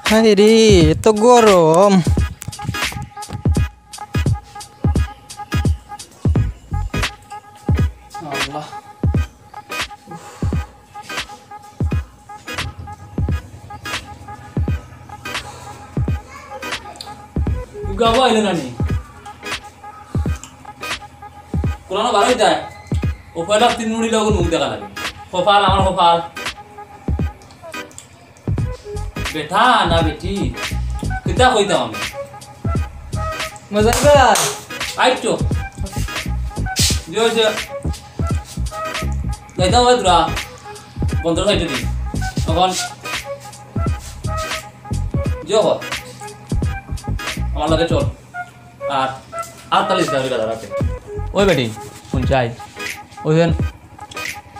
হায় রে এত গরম। গাবো আইলো নানি কোন ভালোই যায় ওপরে তিন মুড়ি লগন মুখ দেখা লাগে কপাল আমার কপাল বেটা না বেটি কিতা কইতাম আমি মজাই ভাই আইটো যে যাইতাম হয় তোরা বন্ধ খাইতে দিন তখন যে হল আমার লাগে চল আর 48 টাকা দাদা রাখে ওই বেটি শুন চাই ওই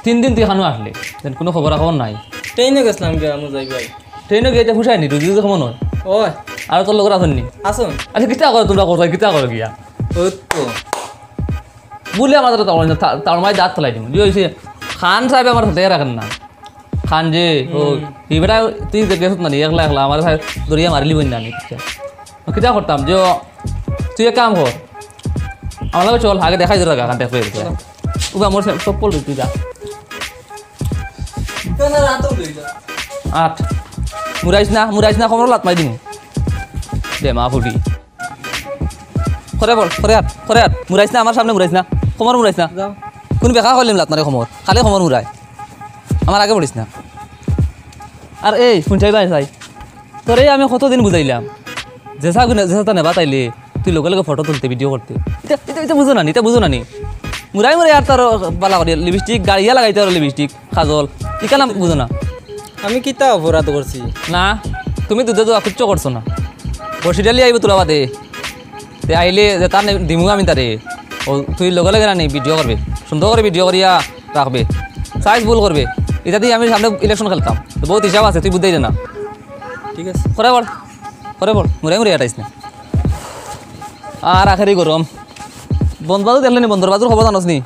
3 দিন তুই খানো আসলে কোনো খবর নাই ট্রেনে গেছিলাম গে মজাই ভাই। ট্রেনে গিয়ে ফুসাই নি তুই কেমন হয় ওই আর তোর লোক আসেননি আসুন। আচ্ছা কিতা করো তোমরা কোথায় কিতা করো গিয়া ওই তো বলে আমাদের তার মাই দাঁত ফেলাই দিম হয়েছে খান সাহেব আমার সাথে রাখেন না খান যে ও এবার তুই গেছত না একলা একলা আমার সাহেব দরিয়া মারিলি বই না আমি কিতা করতাম যে তুই এক কাম কর আমার লাগে চল আগে দেখাই দিল খান দেখো ওবা আমার সব পড়ল তুই যা 8 মুরাইছ না কমর লাত মাই দিম দে মা ফুটি খরে মুরাইছ না আমার সামনে মুরাইছ না কমর মুরাইছ না কোন বেকা করলিম লাত মারে কমর খালি কমর মুরাই আমার আগে পড়িস না আর এই শুনছাই চাই তোর এই আমি কতদিন বুঝাইলাম যেসা নেবা তাইলে তুই লগে লগে ফটো তুলতে ভিডিও করতে এটা বুঝো না নি মুরাই আর তার বালা করি লিপস্টিক গাড়িয়া লাগাইতে আর লিপস্টিক খাজল ইকা নাম বুঝো না আমি কিতা অপরাধ করছি না তুমি দুধে তো কিচ্ছু করছো না বসিটালি আইব তোলা বাদে তে আইলে যে তার দিমু আমি তারে ও তুই লগে লগে রানি ভিডিও করবে সুন্দর করে ভিডিও করিয়া রাখবে সাইজ ভুল করবে এটা দিয়ে আমি সামনে ইলেকশন খেলতাম তো বহুত হিসাব আছে তুই বুঝতেই না ঠিক আছে করে বল মুরাই আটাইস না আর আখেরি গরম বন্ধবাজু দেখলে নি বন্ধুর বাজুর খবর জানোস নি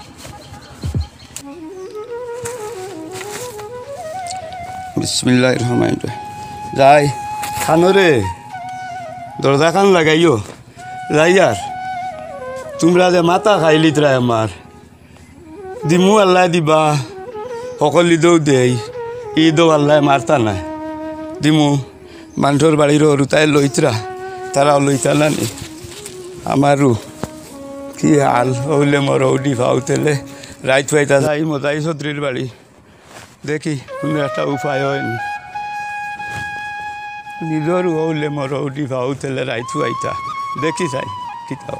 বিসমিল্লাহির রহমানির রহিম যাই খানো রে দরজা খান লাগাইও যাই আর তোমরা যে মাথা খাইলি তরা আমার দিমু আল্লাহ দিবা সকল ঈদও দেই ঈদও আল্লাহ মারতা নাই দিমু মানুষের বাড়ির রুতাই লইতরা তারাও লইতা নানি আমারও কি হাল হইলে মর উডি ফাউতেলে রাইত পাইতা যাই মজাই চৌধুরীর বাড়ি দেখি কোনো একটা উপায় হয়নি নিজের হইলে মর উডি ফাউতেলে রাইত আইতা দেখি যাই কিতা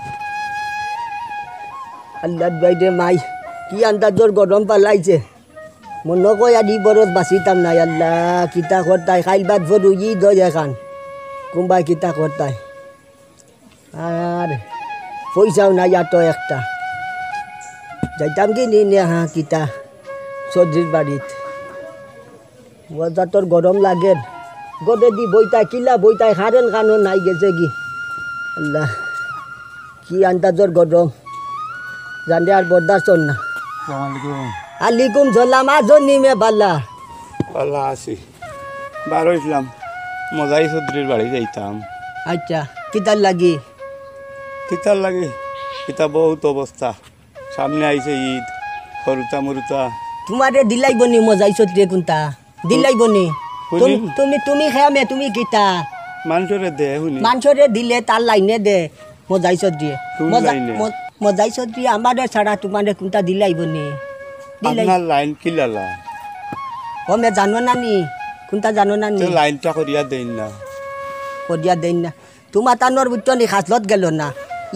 আল্লাহ বাইদে মাই কি আন্দাজর গরম পালাইছে মনে কয় আদি বরত বাঁচিতাম নাই আল্লাহ কিতা করতাই খাইল বাদ ভরু ই দয় এখান কোনবাই কিতা করতাই আর পয়সাও নাই এত একটা যাইতাম কি নি হা কিতা চৌধুরীর বাড়িত মজাতর গরম লাগে গদে দি বইতাই কিলা বইতাই হারেন কানুন নাই গেছে কি আল্লাহ কি আন্দাজর গরম জানে আর বরদাস্ত না আলিকুম সালাম আজন নিমে বাল্লা পাল্লা আছি বার হইলাম মজাই চৌধুরীর বাড়ি যাইতাম আচ্ছা কিতার লাগি কিতা বহুত অবস্থা সামনে আইছে ঈদ সরুতা মরুতা তোমারে দিলাইব নি মজাই চৌধুরী কোনটা দিলাইব নি তুমি খেয়ামে তুমি কিতা মানুষরে দে শুনি মানুষরে দিলে তার লাইনে দে মজাই চৌধুরী মজাই চৌধুরী আমারে ছাড়া তোমারে কোনটা দিলাইব নি আপনার লাইন কি লালা মে জানো না নি কোনটা জানো না নি লাইনটা করিয়া দেন না তোমার তানোর বুঝতো নি খাসলত গেল না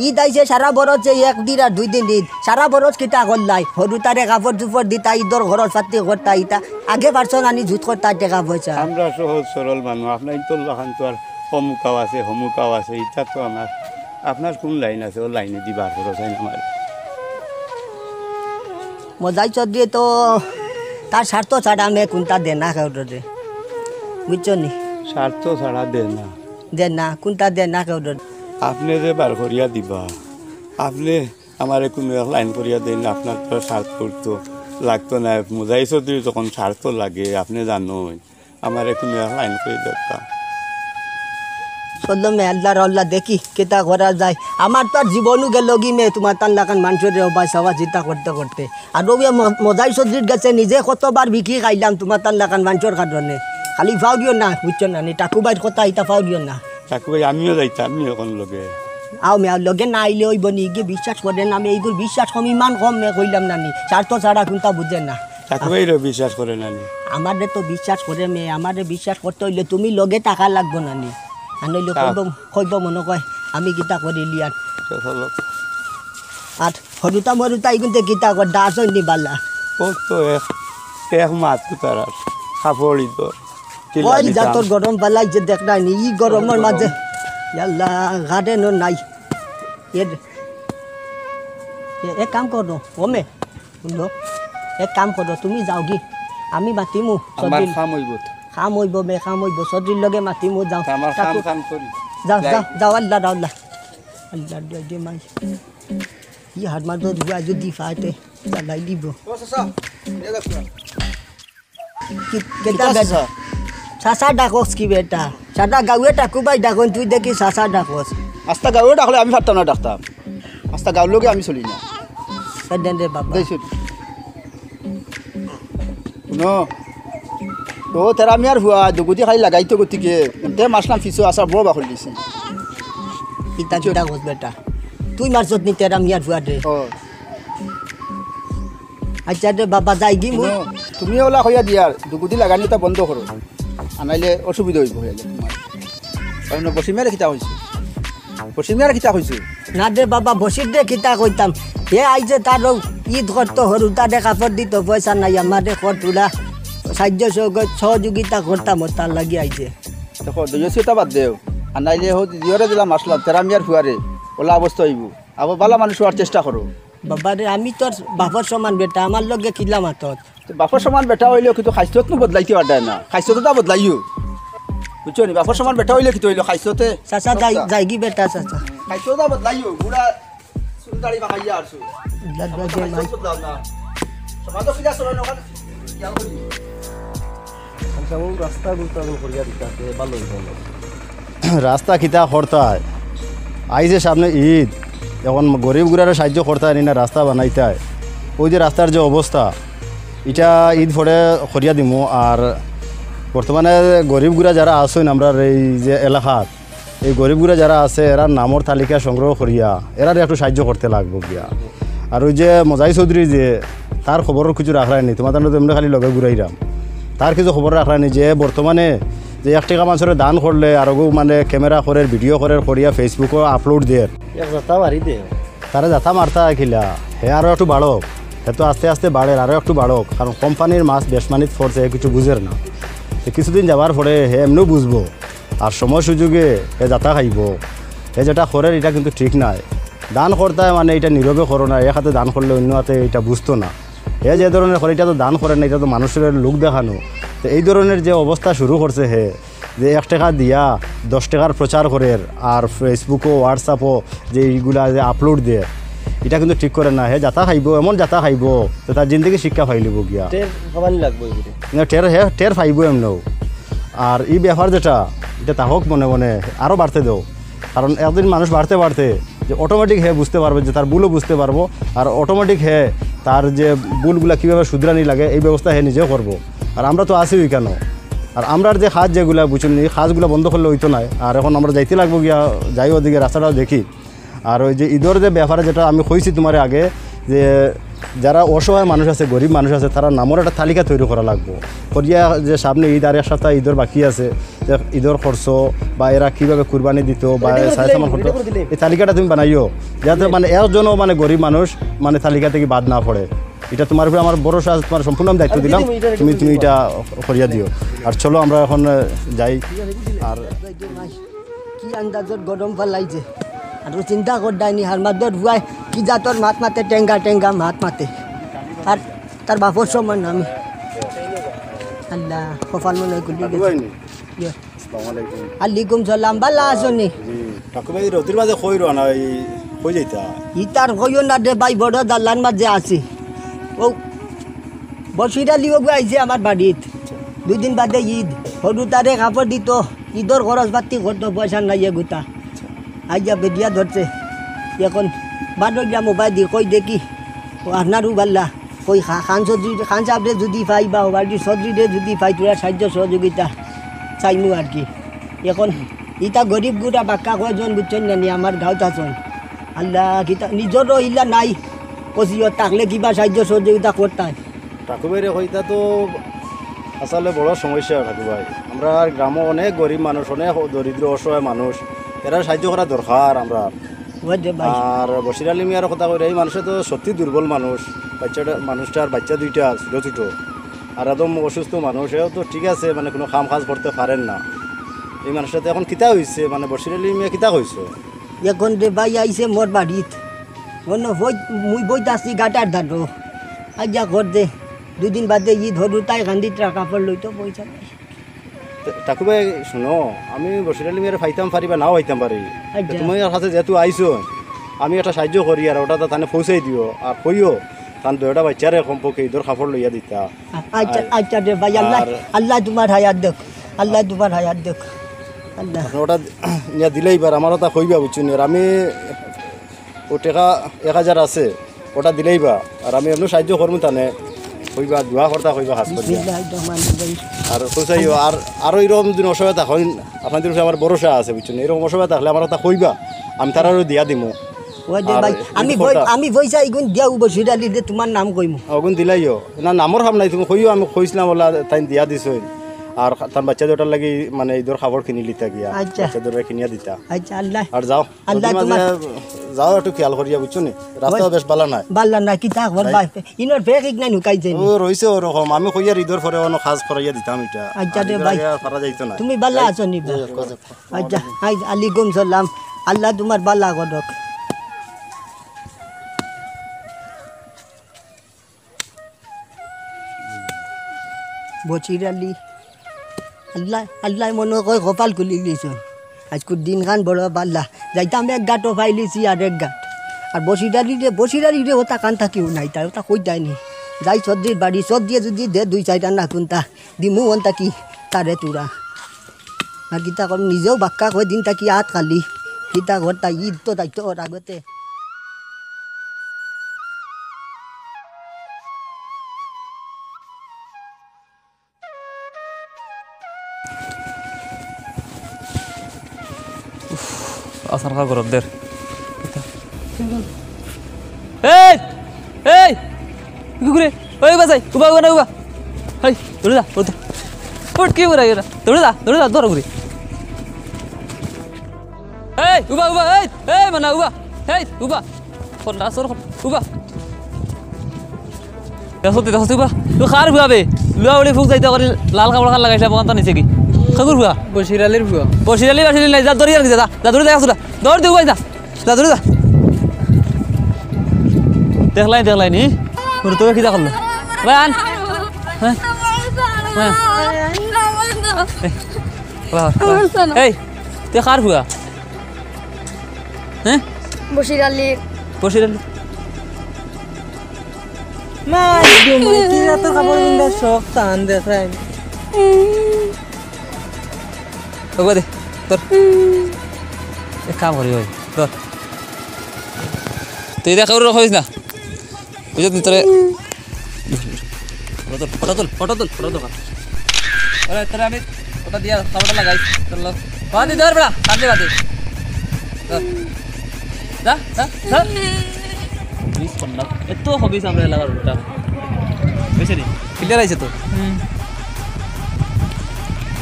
ঈদ আইছে সারা বরস যে 1 দিন আর 2 দিন ঈদ সারা বরস কিতা করলাই সরু তারে কাপড় চুপড় দিতা ঈদর ঘরের পাতি করতা ইতা আগে পারছন আনি জুত করতা টাকা পয়সা আমরা সহজ সরল মানুষ আপনার ইন্তল্লাখান তো আর হমুকাও আছে ইটা তো আপনার কোন লাইন আছে ও লাইনে দিবার খরচ হয় আমার মজাই চৌধুরী তো তার স্বার্থ ছাড়া আমি কোনটা দে না কেউরে বুঝছো নি স্বার্থ ছাড়া দে না কোনটা দে না কেউরে আপনি যে বার করিয়া দিবা আপনি আমার কোনো লাইন করিয়া দেন আপনার তো স্বার্থ করতো লাগতো না মজাই চৌধুরী যখন স্বার্থ লাগে আপনি জানেন আমার কোনো লাইন করে দরকার চললো মে আল্লাহ দেখি কেতা করা যায় আমার তো আর জীবনও গেল কি মে তোমার তার লাগান মানুষের অবাই সবা চিন্তা করতে করতে আর ওই মজাই সবজির গেছে নিজে কতবার বিক্রি খাইলাম তোমার তার লাগান মানুষের কারণে খালি ফাও দিও না বুঝছো না টাকুবাইর কথা এটা ফাও দিও না তাকে ভাই আমিও যাইতাম আমিও এখন লগে আও মে লগে না আইলে ওই বনি গিয়ে বিশ্বাস করেন আমি এইগুলো বিশ্বাস কম ইমান কম মে কইলাম না স্বার্থ ছাড়া কিন্তু বুঝেন না তাকে ভাইরও বিশ্বাস করে না নি আমাদের তো বিশ্বাস করে মে আমাদের বিশ্বাস করতে হইলে তুমি লগে টাকা লাগবো না নি আনইলে কইব মনে কয় আমি গীতা করিলি আর হরুতা মরুতা এগুলো গীতা কর দাস নি বালা তো এক মাত তার খাপড়ি তো ওই যা তোর গরম পালাই যে দেখ না ই গরমের মাঝে আল্লাহ ঘাটে নো নাই এক কাম করো ওমে শুনো এক কাম করো তুমি যাও কি আমি মাতিমু খাম হইব মে খাম হইব সদরির লগে মাতিমু যাও যাও যাও যাও আল্লাহ আল্লাহ আল্লাহ দে মাই ই হাত মার দুয়া যদি ফাটে চালাই দিব কেটা বেটা সাসা ডাকস কি বেটা সাদা গাঁৱে টাকুবাই ডাকন তুই দেখি সাসা ডাকস আস্তা গাঁৱে ডাকলে আমি পারতাম না ডাকতাম আস্তা গাঁৱৰ লগে আমি চলি না দেন রে বাবা দেইছো শুনো তো তেরা আমি আর হুয়া দুগুতি খাই লাগাইতো গতিকে তে মাসলাম ফিসো আসা বড় বাখল দিছি ইতা কি ডাকস বেটা তুই মারছত নি তেরা মিয়ার ফুয়া দে ও আচ্ছা দে বাবা যাই গি মু তুমি ওলা হইয়া দিয়ার দুগুতি লাগানি তা বন্ধ করো আনাইলে অসুবিধা হইব হইলে তোমার কারণ বসিমিয়ারে কিতা হইছে বসিমিয়ারে কিতা হইছে না দে বাবা বসির দে কিতা কইতাম হে আইছে তার ঈদ করতো হরুতা দে কাপড় দিত পয়সা নাই আমাদের কর তুলা সাহায্য সহযোগিতা করতাম তার লাগি আইছে দেখো দইয়সিতা বাদ দেও আনাইলে হো দিয়রে দিলাম মাসলা তেরা মিয়ার ফুয়ারে ওলা অবস্থা হইব আবার বালা মানুষ হওয়ার চেষ্টা করো বাবা রে আমি তোর বাপর সমান বেটা আমার লগে খিলাম হাতত বাপর সমান বেটা হইলেও কিন্তু খাইছত নো বদলাইতে পারদায় না খাইছত তা বদলাইও বুঝছো নি বাপর সমান বেটা হইলে কিন্তু হইলো খাইছতে চাচা যাই কি বেটা চাচা খাইছত তা বদলাইও পুরা সুলতানি বাকাইয়া আরছো দাদা মাই বদলাও না সমাজ ফিরা চলো না ওখানে ইয়াল করি রাস্তা খিতা করতায় আইছে সামনে ঈদ এখন গরিব গুড়ারে সাহায্য করতায় না রাস্তা বানাইতায় ওই যে রাস্তার যে অবস্থা এটা ঈদ ফোড়ে করিয়া দিমু আর বর্তমানে গরিবগুড়া যারা আছেন আমরা এই যে এলাকাত এই গরিবগুড়া যারা আছে এরার নামর তালিকা সংগ্রহ করিয়া এরার একটু সাহায্য করতে লাগবো গিয়া আর ওই যে মজাই চৌধুরী যে তার খবরের কিছু রাখলাই নি তোমার তোমরা খালি লগে ঘুরাইরাম তার কিছু খবর রাখলাই নি যে বর্তমানে যে 1 টাকা মানুষের দান করলে আরও মানে ক্যামেরা করে ভিডিও করে করিয়া ফেসবুকও আপলোড দিয়ে তারা যাতা মারতা খিলা হে আরও একটু বাড়ক হে তো আস্তে আস্তে বাড়ে আরও একটু বাড়ক কারণ কোম্পানির মাছ বেশমানিত ফোরছে কিছু বুঝের না কিছুদিন যাবার পরে হে এমনিও বুঝবো আর সময় সুযোগে হে যাতা খাইব হে যেটা করে এটা কিন্তু ঠিক নাই দান করতে মানে এটা নীরবে করো না এক হাতে দান করলে অন্য হাতে এটা বুঝতো না হে যে ধরনের করে এটা তো দান করে না এটা তো মানুষের লোক দেখানো তো এই ধরনের যে অবস্থা শুরু করছে হে যে 1 টাকা দিয়া 10 টাকার প্রচার করে আর ফেসবুকও হোয়াটসঅ্যাপও যে এইগুলা যে আপলোড দেয় এটা কিন্তু ঠিক করে না হে যাতা খাইব এমন যাতা খাইব তো তার জিন্দগি শিক্ষা পাইলিব গিয়া টের ফাইব এমনও আর এই ব্যাপার যেটা এটা তাহক মনে মনে আরও বাড়তে দেও কারণ একদিন মানুষ বাড়তে বাড়তে যে অটোমেটিক হে বুঝতে পারবে যে তার ভুলও বুঝতে পারবো আর অটোমেটিক হে তার যে ভুলগুলা কীভাবে শুধরানি লাগে এই ব্যবস্থা হে নিজেও করবো আর আমরা তো আসিই কেন আর আমরার যে খাজ যেগুলা বুঝুন এই খাজগুলো বন্ধ করলে হইতো না আর এখন আমরা যাইতে লাগবো গিয়া যাই ওদিকে রাস্তাটাও দেখি আর ওই যে ঈদের যে ব্যাপারে যেটা আমি কইছি তোমার আগে যে যারা অসহায় মানুষ আছে গরিব মানুষ আছে তারা নামের একটা তালিকা তৈরি করা লাগবো করিয়া যে সামনে ঈদ আর 1 সপ্তাহ ঈদের বাকি আছে যে ঈদের খরচ বা এরা কীভাবে কুরবানি দিত বা সামান করতো এই তালিকাটা তুমি বানাইও যাতে মানে একজনও মানে গরিব মানুষ মানে তালিকা থেকে বাদ না পড়ে এটা তোমার উপরে আমার ভরসা আছে তোমার সম্পূর্ণ আমি দায়িত্ব দিলাম তুমি এটা করিয়া দিও আর চলো আমরা এখন যাই আর কি আন্দাজত গরম পালাইছে আর চিন্তা করদায়নি হার মাদর ভুয়াই কি জাতর মাত মাতে টেঙ্গা টেঙ্গা মাত মাতে আর তার বাপর সমান আমি আল্লাহ কপাল মনে গুলি আলাইকুম সালাম বালা আসনি ঠাকুরবাই রতির মাঝে কই রো না কই যাইতা ইতার কইও না দে ভাই বড় দালান মাঝে আছি ও বসিরা লিও আইছে আমার বাড়িত 2 দিন বাদে ঈদ হরু তারে কাপড় দিত ঈদর খরচ পাতি করতো পয়সা নাই গোটা আইয়া বেদিয়া ধরছে এখন বাদরিয়া মোবাইল দি কই দেখি আপনারও বাল্লা কই খান চৌধুরী খান সাহেবরে যদি পাই বা বাড়ির চৌধুরীরে যদি পাই তোরা সাহায্য সহযোগিতা চাইমু আর কি এখন ইটা গরিব গুড়া বাক্কা কয়জন বুঝছেন না আমার গাঁৱত আছেন আল্লাহ কিতা নিজরও ইলা নাই কচিও তাকলে কিবা সাহায্য সহযোগিতা করতাম ঠাকুর ভাই হইতা তো আসলে বড় সমস্যা ঠাকুর ভাই আমরা গ্রামে অনেক গরিব মানুষ অনেক দরিদ্র অসহায় মানুষ এরা সাহায্য করা দরকার আমরা আর বশির আলী মিয়ার কথা কই এই মানুষে তো সত্যি দুর্বল মানুষ মানুষটার বাচ্চা দুইটা ছোটো ছোটো আর একদম অসুস্থ মানুষ এও তো ঠিক আছে মানে কোনো কাম কাজ করতে পারেন না এই মানুষটা তো এখন কিতা হয়েছে মানে বশির আলী মিয়া কিতা হয়েছে এখন রে ভাই আইসে মোর বাড়িত অন্য মুই বইতে আসছি গাটার ধারো আজ্ঞা ঘর দে দুদিন বাদে ঈদ হরু তাই গান্ধীত কাপড় লইতো পয়সা নাই ঠাকুর ভাই শুনো আমি বশির আলী মিয়ার ফাইতাম পারি বা নাও ফাইতাম পারি আচ্ছা। তুমি কাছে যেহেতু আইসো আমি একটা সাহায্য করি আর ওটা তো তানে পৌঁছাই দিও আর কইও তান দুটা বাচ্চারে কমপক্ষে ঈদের কাপড় লইয়া দিতা আচ্ছা আচ্ছা রে ভাই আল্লাহ আল্লাহ তোমার হায়াত দেখ আল্লাহ তোমার হায়াত দেখ আল্লাহ ওটা ইয়া দিলেই বার আমারও তা কইবা বুঝছেন আর আমি ও টাকা 1000 আছে ওটা দিলেই বা আর আমি এমনি সাহায্য করবো তানে কইবা দোয়া করতা কইবা হাস করিয়া বিসমিল্লাহির রহমানির রহিম আর কইসাইও আর আরো এরকম দিন অসহায়তা হয় আপনাদের উপরে আমার ভরসা আছে বুঝছেন এরকম অসহায় থাকলে আমার কথা কইবা আমি তারারও দিয়া দিমু ওই যে ভাই আমি পয়সা এগুন দিয়া বসির আলী দে তোমার নাম কইমু অগুন দিলাইও না নামর হাম নাই তুমি কইও আমি কইছিলাম বলা তাই দিয়া দিছই আর তার বাচ্চা দুটার লাগি মানে ঈদের খাবার কিনি লিতা গিয়া আচ্ছা। বাচ্চা দুটা কিনিয়া দিতা আচ্ছা আল্লাহ আর যাও আল্লাহ নদীর মাঝে যাও একটু খেয়াল করিয়া বুঝছো নি রাস্তা বেশ ভালো নাই বাল্লা না কি তা ঘর ভাই ইনর ফেক নাই নুকাইছে ও রইছে ওরকম আমি কইয়া ঈদের পরে অন্য খাস করাইয়া দিতাম এটা আচ্ছা রে ঈদের ভাই। আগে আর পারা যাইতো না তুমি বাল্লা আছো নি আচ্ছা হাই আলাইকুম সালাম আল্লাহ তোমার বাল্লা করক বচির আলী আল্লাহ আল্লাহ মনে কয় কপাল খুলি লিয়েছেন আজকের দিন খান বড় পাল্লা যাইতাম এক গাঁটও পাইলিছি আর এক গাঁট আর বসিরালি রে ওটা কান থাকিও নাই তাই ওটা কই যায়নি যাই সর্দির বাড়ি সর্দিয়ে যদি দে 2-4টা না কোনটা দিমু ওনটা কি তারে তুরা আর গীতা কর নিজেও বাক্কা কয় দিন তাকি হাত খালি গীতা ঘর তাই ঈদ তো দায়িত্ব ওর আগতে আসার খা গরব দের এই এই কি করে ওই বাজাই উবা উবা না উবা হাই দৌড়ে যা ওটা ওট কি করে গেরা দৌড়ে যা ধর করে এই উবা উবা এই মানা উবা এই উবা কোন রাসর উবা দেখো উবা তুই খার বুয়াবে লুয়া বলে ফুক যাইতে করে লাল কাপড় খান লাগাইছে বকান নিছে কি খাগুর বুয়া বশির আলীর ভুয়া বসির আলী নাই যা দৌড়ি আর যা দৌড়ে যা দৌড় দিও ভাই যা দৌড়ে যা দেখলাই নি তোর তো কি দা করলো ভাই আন এই তুই কার ভুয়া হ্যাঁ বশির আলী মা কি রাত খাবার বিন্দা শখ টান দেখাই ওগো দে তোর এক কাম করি ওই তোর তুই দেখা করে রাখিস না বুঝলি তোরে ফটো তুল আরে তোরা আমি ওটা দিয়া খাবারটা লাগাই চল বাদি ধর বড়া কান্দে বাদি যা প্লিজ পন্ডা এত হবিস আমরা লাগার ওটা বেশি নি ক্লিয়ার আইছে তো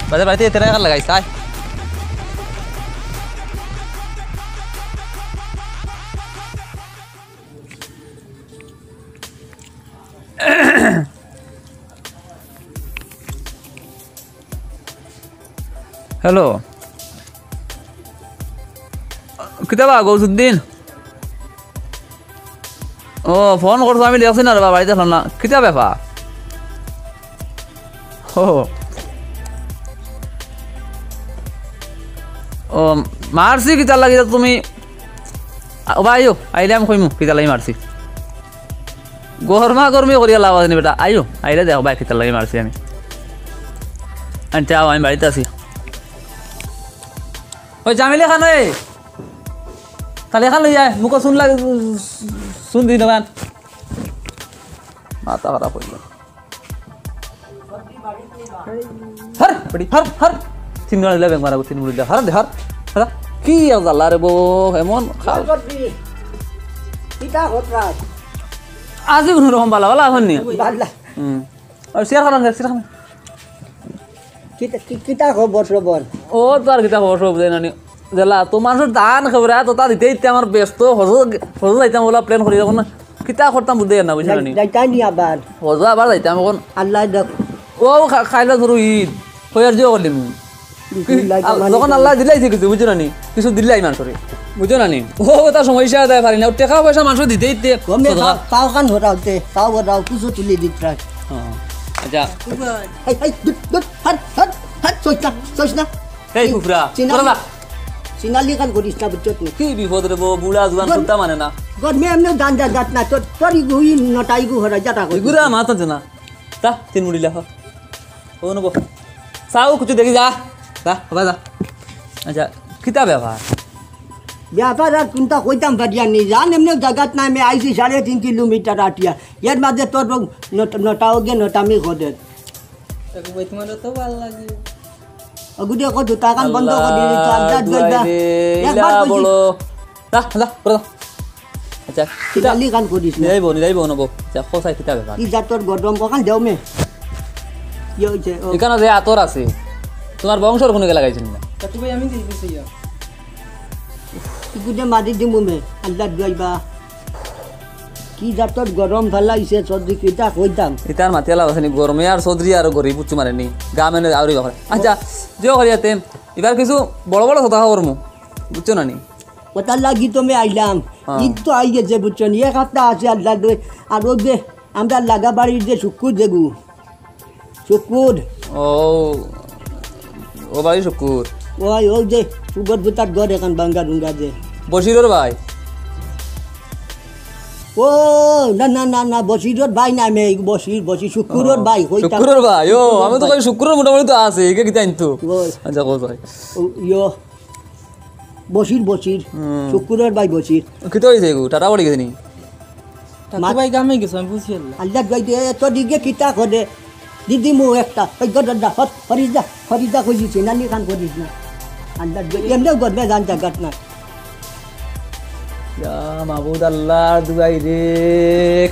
বাজার বাড়িতে তেরা কার লাগাইছ আয় হ্যালো কিতাবা গৌসুদ্দিন ও ফোন করছো আমি দেখছি না রে বাড়িতে না কিতা ব্যাপার ও মারছি কিতা লাগি তুমি আইও আইলে আমি কইমু কিতা লাগি মারছি গরমা করিয়া লাভ আছে বেটা আইও আইলে দেখো ভাই কিতা লাগি মারছি আমি আচ্ছা আমি বাড়িতে আছি ওই জামিলি খান ওই খালি খান লই যায় মুখ শুন লাগে শুন দি দোকান মাথা খারাপ হইল হর বড়ি হর হর তিন গড় লেবে মারাবো তিন মুড়ি হর দে হর হর কি আল্লাহ রে বো এমন খাও কিতা ঘটনা আজি কোনো রকম বালা বালা হননি বাল্লা আর শেয়ার খান কিতা খবর সবর ও তো আর কিতা খবর সব দেয় নানি জেলা তো মানুষের দান খবর তো তা দিতে দিতে আমার ব্যস্ত হজু যাইতাম ওলা প্ল্যান করি এখন কিতা করতাম বুঝতে না বুঝলি নানি যাইতাই নি আবার হজু আবার যাইতাম এখন আল্লাহ দেখ ও খাইলে ধরো ঈদ হইয়ার জিও করলি যখন আল্লাহ দিলাইছে কিছু বুঝছো নানি কিছু দিলাই মানুষরে বুঝছো নানি ও তার সমস্যা দেয় পারি না টাকা পয়সা মানুষ দিতে দিতে পাও কান হরাওতে পাও হরাও কিছু তুলি দিত রাখ আচ্ছা এই কুকুরা চিনালি কান করিস না বুঝছত না কি বিপদ রে বুড়া জুয়ান কুত্তা মানে না গড মে এমনি দান যাত না তোর গুই নটাই গু হরা যাটা কই গুরা মাথা জানা তা তিন মুড়ি লেখা ও নব সাউ কিছু দেখি যা বাবা যা আচ্ছা কিতা ব্যাপার ব্যাপার আর কোনটা কইতাম বাড়িয়া নেই জান এমনি জায়গাত না আমি আইছি 3.5 কিলোমিটার আটিয়া এর মাঝে তোর নটাও গে নটামি খোদে অগুদে কত টাকান বন্ধ করে দিই তো আন্দাজ গইবা একবার কইছি আচ্ছা চিনালি কান করিস না যাইব নব যা খোসাই কিতা ব্যাপার কি জাতর গরম কখান দেও মে কি হইছে এখানে যে আতর আছে তোমার বংশর কোনো লাগাইছিল না তুমি আমি দিছি ইগুদে মারি দিমু মে আন্দাজ গইবা কি জাতর গরম ফেলাইছে সর্দি কিতা কইতাম ইতার মাতিয়ালা আছে নি গরমে আর চৌধুরী আর গরিব পুচু মারেনি গা মেনে আউরি বাখরে আচ্ছা জিও করিয়াতে এবার কিছু বড় বড় কথা খবরমু বুঝছো না নি ওটার লাগি তো আমি আইলাম ঈদ তো আই গেছে বুঝছো নি এক সপ্তাহ আছে আল্লাহ আর ও যে আমরা লাগা বাড়ির যে শুকুর দেগু শুকুর ও ভাই শুকুর ওই ও যে সুগর বুতার ঘর এখন বাঙ্গা ডুঙ্গা যে বশিরর ভাই ও না না না না বশিরর ভাই না আমি বশির শুকুরর ভাই শুকুরর ভাই ও আমি তো কই শুকুরর মোটামুটি তো আছে একে কি জানি তো আচ্ছা কই ভাই ইয়ো বশির শুকুরর ভাই বশির কি তো হইছে গো টাটা পড়ে গেছে নি টাকা ভাই গামে গেছে আমি বুঝি আল্লাহ ভাই দে তো দিকে কিতা করে দিদি মু একটা ওই গডা ফরিদা কইছি নানি খান করিস না আল্লাহ এমনিও গডবে জান জাগাত না মাহবুদ আল্লাহ দুয়াই রে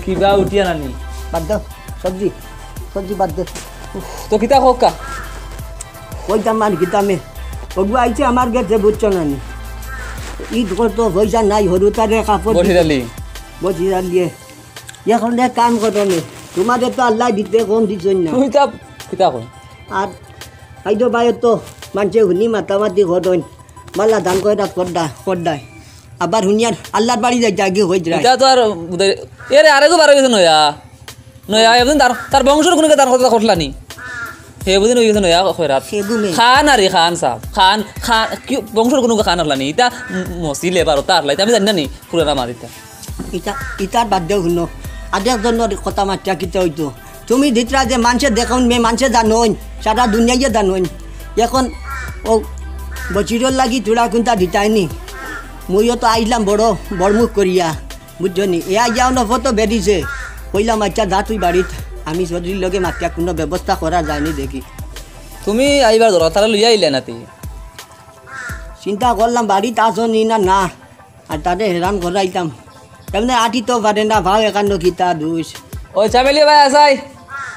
কিবা উঠিয়া নানি বাদ দাও সবজি বাদ দে তো কিতা হোকা কইতাম মান কিতা মে ওগু আইছে আমার গেছে বুঝছো নানি ঈদ করতো পয়সা নাই হরুতারে কাপড় বসিরালিয়ে এখন এক কাম করো নে তোমাদের তো আল্লাহ দিতে কম দিচ্ছেন না কিতা কই আর আইদো বাইর তো মানুষে শুনি মাতামাতি ঘটন মাল্লা ধান কয়টা করদায় আবার শুনিয়ার আল্লাহর বাড়ি যাই আগে হয়ে যায় এটা তো আর এরে আরেকও বার গেছে নয়া এমন তার বংশের কোনো তার কথা ঘটলানি হে বুঝিন হয়ে গেছে নয়া খয়রাত খান আরে খান সাহেব খান কি বংশের কোনো খান হলানি এটা মসিলে বারো তার লাই আমি জানি না নি পুরানা মারিতা ইটার বাদ দেও শুনো আদেক জনের কথা মাত্রা কিতা হইতো তুমি দিতরা যে মানুষে দেখুন মেয়ে মানুষে জানোন সারা দুনিয়ায় জানোন এখন ও বচিরর লাগি তোরা কোনটা দিতাইনি মইও তো আইলাম বড়মুখ করিয়া বুঝছো নি এয়া যাও নফতো বেরিয়েছে কইলাম আচ্ছা যা তুই বাড়িত আমি চৌধুরীর লগে মাত্রা কোনো ব্যবস্থা করা যায়নি দেখি তুমি আইবার ধরো তারা লইয়া আইলে নাতি চিন্তা করলাম বাড়িতে আসো নি না আর তাদের হেরান করাইতাম তেমনি আটি তো পারে না ভাও একান্ন কিতা দুষ ওই চামেলি ভাই আসাই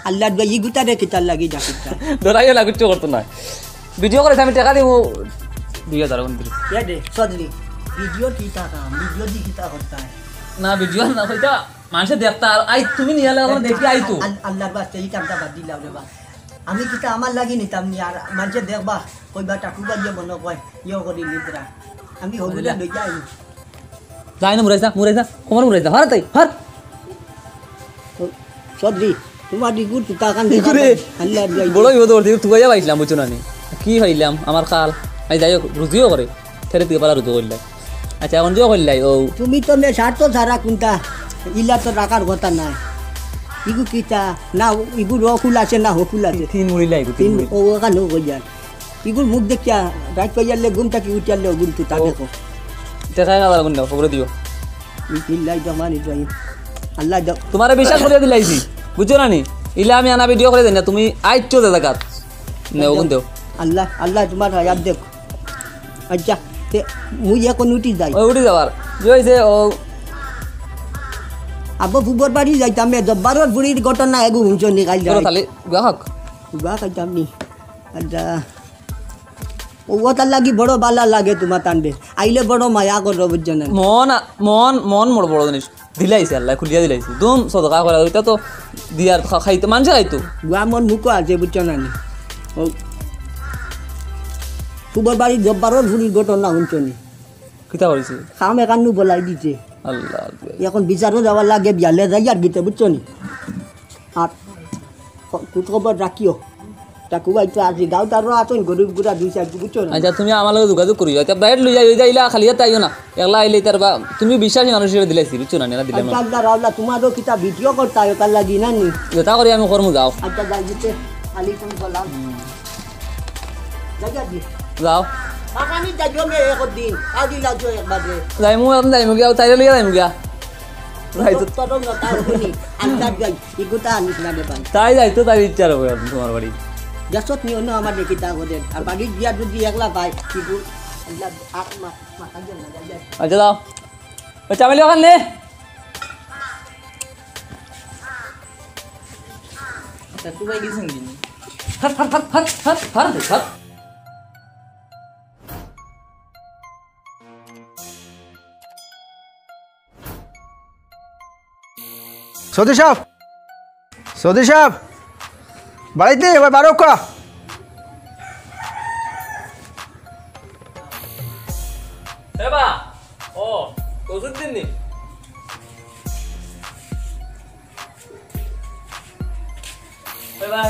আল্লাহ ই গুতারে কিতার লাগি যাকিতা ধরাইও না কিচ্ছু করতো না ভিডিও করে আমি টাকা দিব 2000 দে চৌধুরী ভিডিও কিতা কাম ভিডিও দি কিতা করতা না ভিডিও না কইতা মানুষে দেখতা আই তুমি নিয়ালে এখন দেখি আইতো আল্লাহর বাস্তে এই কামটা বাদ দিলাম রে বা আমি কিতা আমার লাগি নিতাম নি আর মানুষে দেখবা কইবা টাকুবা দিয়ে মনে কয় ইয় করি নিদ্রা আমি হগুলা লই যাই যাই না মুরাইছা কোমর মুরাইছা হার তাই হার চৌধুরী তোমার দিগুর তুতা কান দেখি আল্লাহ বড় বিপদ করতে তুই যা পাইছিলাম বুঝছো না নি কি হইলাম আমার কাল আই যাই রুজিও করে ফেরে তুই পালা রুজু করলাই আচ্ছা এখন জিও করলাই ও তুমি তো মে স্বার্থ ছাড়া কোনটা ইলা তো রাখার কথা নাই ইগু কিতা না ইগু রকুল আছে না হকুল আছে তিন মুড়ি লাই তিন ও কানো কই যান ইগুর মুখ দেখিয়া রাত পাইয়ালে ঘুমটা কি উঠিয়ালে ঘুম তো তা দেখো দেখাই না লাগুন না খবর দিও বিসমিল্লাহির রহমানির রহিম আল্লাহ দাও তোমারে বিশ্বাস করে দিলাইছি বুঝছো না নি ইলা আমি আনা ভিডিও করে দেন না তুমি আইছো দে জায়গা নে ওগুন দেও আল্লাহ আল্লাহ তোমার হায়াত দেখো আচ্ছা তে মুই এখন উঠি যাই ওই উঠি যাবার কি হইছে ও আব্বা ফুবর বাড়ি যাইতাম জব্বারর বুড়ির ঘটনা এগু হুঁচো নিকাল তোর যাই খালি গাহক বা খাইতাম নি আচ্ছা ও তার লাগি বড় বালা লাগে তোমার টানবে আইলে বড় মায়া করো বুঝছো না মন মন মন বড় বড় জিনিস দিলাইছে আল্লাহ খুলিয়া দিলাইছে দুম সদকা করা ওইটা তো দিয়ার খাইতে মানুষ খাইতো গুয়া মন মুখো আছে বুঝছো না নি ও ফুবর বাড়ি জব্বারর বুড়ির ঘটনা হুঁচো নি কিতা করেছে খাম একান্নু বলাই দিছে আল্লাহ এখন বিচারও যাওয়ার লাগে বিয়ালে যাই আর গীতে বুঝছো নি আর কুট খবর রাখিও তাকু বাইতো আজি গাঁও তারও আছেন গরিব গুড়া দুই চার বুঝছো না আচ্ছা তুমি আমার লগে যোগাযোগ করিও এটা বাইরে লই যাই ইলা খালি এটা আইও না একলা আইলে তার বা তুমি বিশ্বাসী মানুষের দিলাইছি বুঝছো না না দিলাম আচ্ছা রাওলা তোমারও কিতা ভিডিও করতে হয় তার লাগি না নি যেটা করি আমি কর্ম যাও আচ্ছা যাই গীতে আলাইকুম সালাম যাই যাও আগামী যাইও মে একদিন আদি লাগো একবারে যাইমু গিয়া তাইলে লইয়া যাইমু গিয়া যাইতো তোর না তার শুনি আন্দাজ যাই ইগুতা আনিস না দে ভাই তাই যাইতো তাই ইচ্ছা হবে তোমার বাড়ি যাসত নিও না আমার দেখিতা করে আর বাড়ি গিয়া যদি একলা পাই কিগু আল্লাহ আত্মা মাথা দেন না যাই আচ্ছা যাও ওই চামেলি ওখান নে তুই ভাই গেছেন কি হাট হাট হাট হাট হাট হাট হাট সৌদি সাহেব বাড়িতে এবার বারো কা এবা ও ওষুধ দিন নি এবা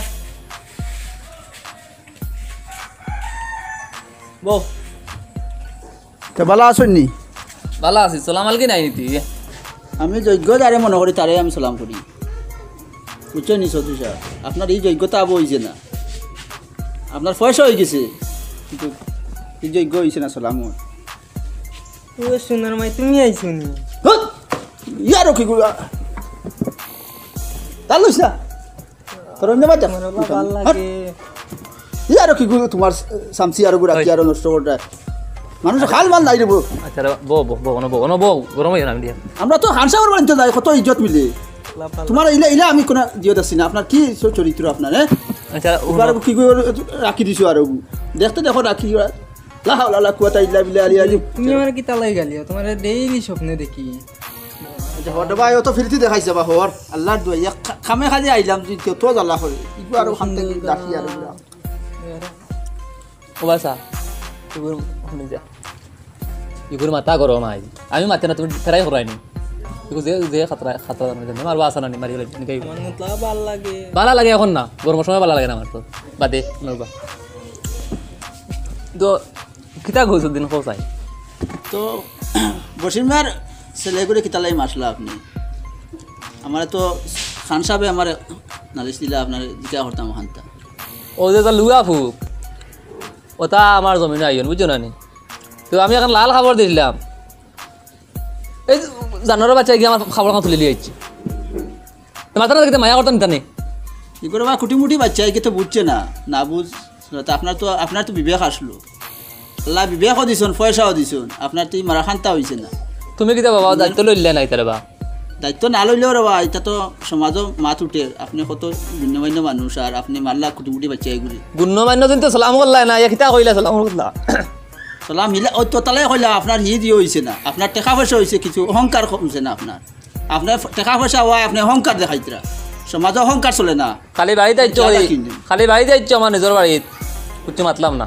বো তো ভালো আসুননি ভালো আছি সালাম আলকি নাই নিতি আমি যোগ্য যারে মনে করি তারে আমি সালাম করি বুঝছো নি সৌদি সাহেব আপনার এই যোগ্যতা আবো হয়েছে না আপনার পয়সা হয়ে গেছে কিন্তু এই যোগ্য হয়েছে না সালাম ও সোনার মাই তুমি আইছো নি ইয়ারও কি গুলা তার লইস না তোর অন্য বাচ্চা ভাল লাগে ইয়ারও কি গুলো তোমার সামসি আরো গুড়া কি আরো নষ্ট করতে মানুষ খাল মাল নাই রে বউ আচ্ছা বো বো বো বো বো গরম হয়ে না দিয়া আমরা তো হানসাগর বাড়িতে যাই কত ইজ্জত মিলে তোমার ইলা ইলা আমি কোনো জিয়ত আছি না আপনার কি চরিত্র আপনার হ্যাঁ আচ্ছা এবার কি করে রাখি দিছো আর দেখতে দেখো রাখি লা হাওলা লা কুয়াতা ইল্লা বিল্লা আলিয়া তুমি আমার কি তালাই গালিও তোমার ডেইলি স্বপ্নে দেখি আচ্ছা হতে ভাই ও তো ফিরতি দেখাইছে বা হর আল্লাহর দোয়া খামে খাজে আইলাম তুই তো জ্বালা করে ইগু আর খাম থেকে রাখি আর ও বাসা ইগুর শুনি যা ইগুর মাথা গরম আই আমি মাথা না তুমি ফেরাই করাইনি ইগু যে যে খাতরা খাতরা না মারবা আসা না নি মারি নিকাই আমার মতলব ভাল লাগে ভালো লাগে এখন না গরমের সময় ভালো লাগে না আমার তো বাদে নরবা তো কিতা গইছ দিন কোসাই তো বসিমার ছেলেগুলো কিতালাই মাসলা আপনি আমার তো খান সাহেবে আমার নালিশ দিলা আপনার জিকা হরতাম হান্তা ও যে তা লুয়া ফুক ওটা আমার জমিনে আইন বুঝছো না নি তো আমি এখন লাল খাবার দিলাম এই জানোয়ারের বাচ্চা গিয়ে আমার খাবার খাওয়া তুলে লিয়ে যাচ্ছি মাথা না মায়া করতাম নিতা নেই কি করে বা কুটিমুটি বাচ্চা একে তো বুঝছে না না বুঝ আপনার তো বিবেক আসলো আল্লাহ বিবেকও দিছুন পয়সাও দিছুন আপনার তো মারা খান্তা হয়েছে না তুমি কিতা বাবা দায়িত্ব লইলে নাই তারে বা দায়িত্ব না লইলেও রবা এটা তো সমাজও মাত উঠে আপনি কত ভিন্ন ভিন্ন মানুষ আর আপনি মারলা কুটিমুটি বাচ্চা এগুলি গুণ্যমান্য কিন্তু সালাম করলাই না কিতা কইলা সালাম করলা সালাম মিলে ও তো তালাই কইলা আপনার দিয়ে হয়েছে না আপনার টাকা পয়সা হয়েছে কিছু অহংকার কমছে না আপনার টাকা পয়সা হয় আপনি অহংকার দেখাইতরা সমাজে অহংকার চলে না খালি বাড়িতে আইছো খালি বাড়িতে আইছো আমার নিজের বাড়িত বুঝছো মাতলাম না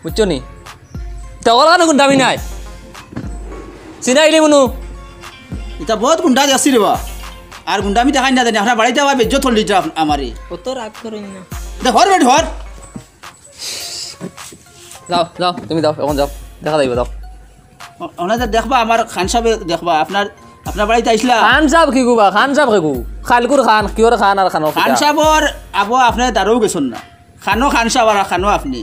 বুঝছো নি তখন কেন কোন দামি নাই চিনাইলি মনু এটা বহুত গুন্ডা যাচ্ছি রে বা আর গুন্ডা আমি দেখাই না জানি আপনার বাড়িতে আবার বেজ্জত হল লিটার আমারে কত রাগ করেন না ঘর বেট ঘর যাও যাও তুমি যাও এখন যাও দেখা যাইব যাও ওনাদের দেখবা আমার খান সাহেব দেখবা আপনার বাড়িতে আইসলা খান সাহেব কি গুবা খান সাহেব কি খালকুর খান কিওর খান আর খানো খান সাহেবর আবো আপনি দাঁড়াও গেছেন না খানো খান সাহেব আর খানো আপনি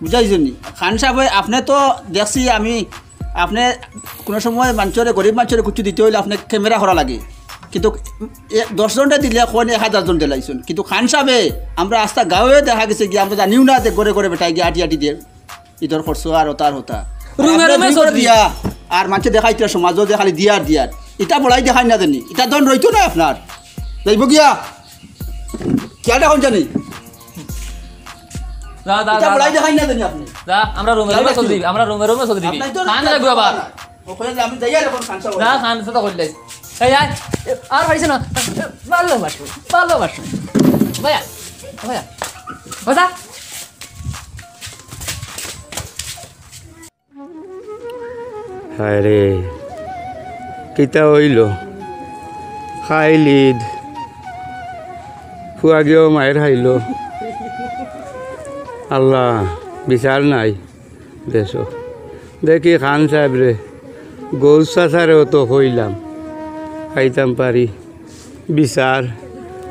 বুঝাইছেন নি খান সাহেব আপনি তো দেখছি আমি আপনি কোনো সময় মানুষের গরিব মানুষের কিছু দিতে হইলে আপনার ক্যামেরা করা লাগে কিন্তু 10 জনটা দিলে কোন 1000 জন দিলাইছেন কিন্তু খান সাহেবে আমরা আস্তা গাঁৱে দেখা গেছে কি আমরা জানিও না যে ঘরে ঘরে বেটাই গিয়ে আটি দিয়ে ইদর খরচ আর ওতার হতা দিয়া আর মানুষে দেখাইতে সমাজও দেখালি দিয়ার এটা বড়াই দেখাই না জানি এটা দন রইতো না আপনার যাইব গিয়া কেয়াটা হন জানি এটা বড়াই দেখাই না জানি আপনি আমরা রুমে চলে দিবি খান লাগবে আবার আমি যাই এখন খান সাহেব না খান তো করলে এই আয় আর পারিস না ভালো ভাইয়া বাজা হায় রে কিতা হইল খাইলিদ ফুয়াগেও মায়ের খাইল আল্লাহ বিচার নাই দেশ দেখি খান সাহেব রে গৌর চাচারেও তো কইলাম খাইতাম পারি বিচার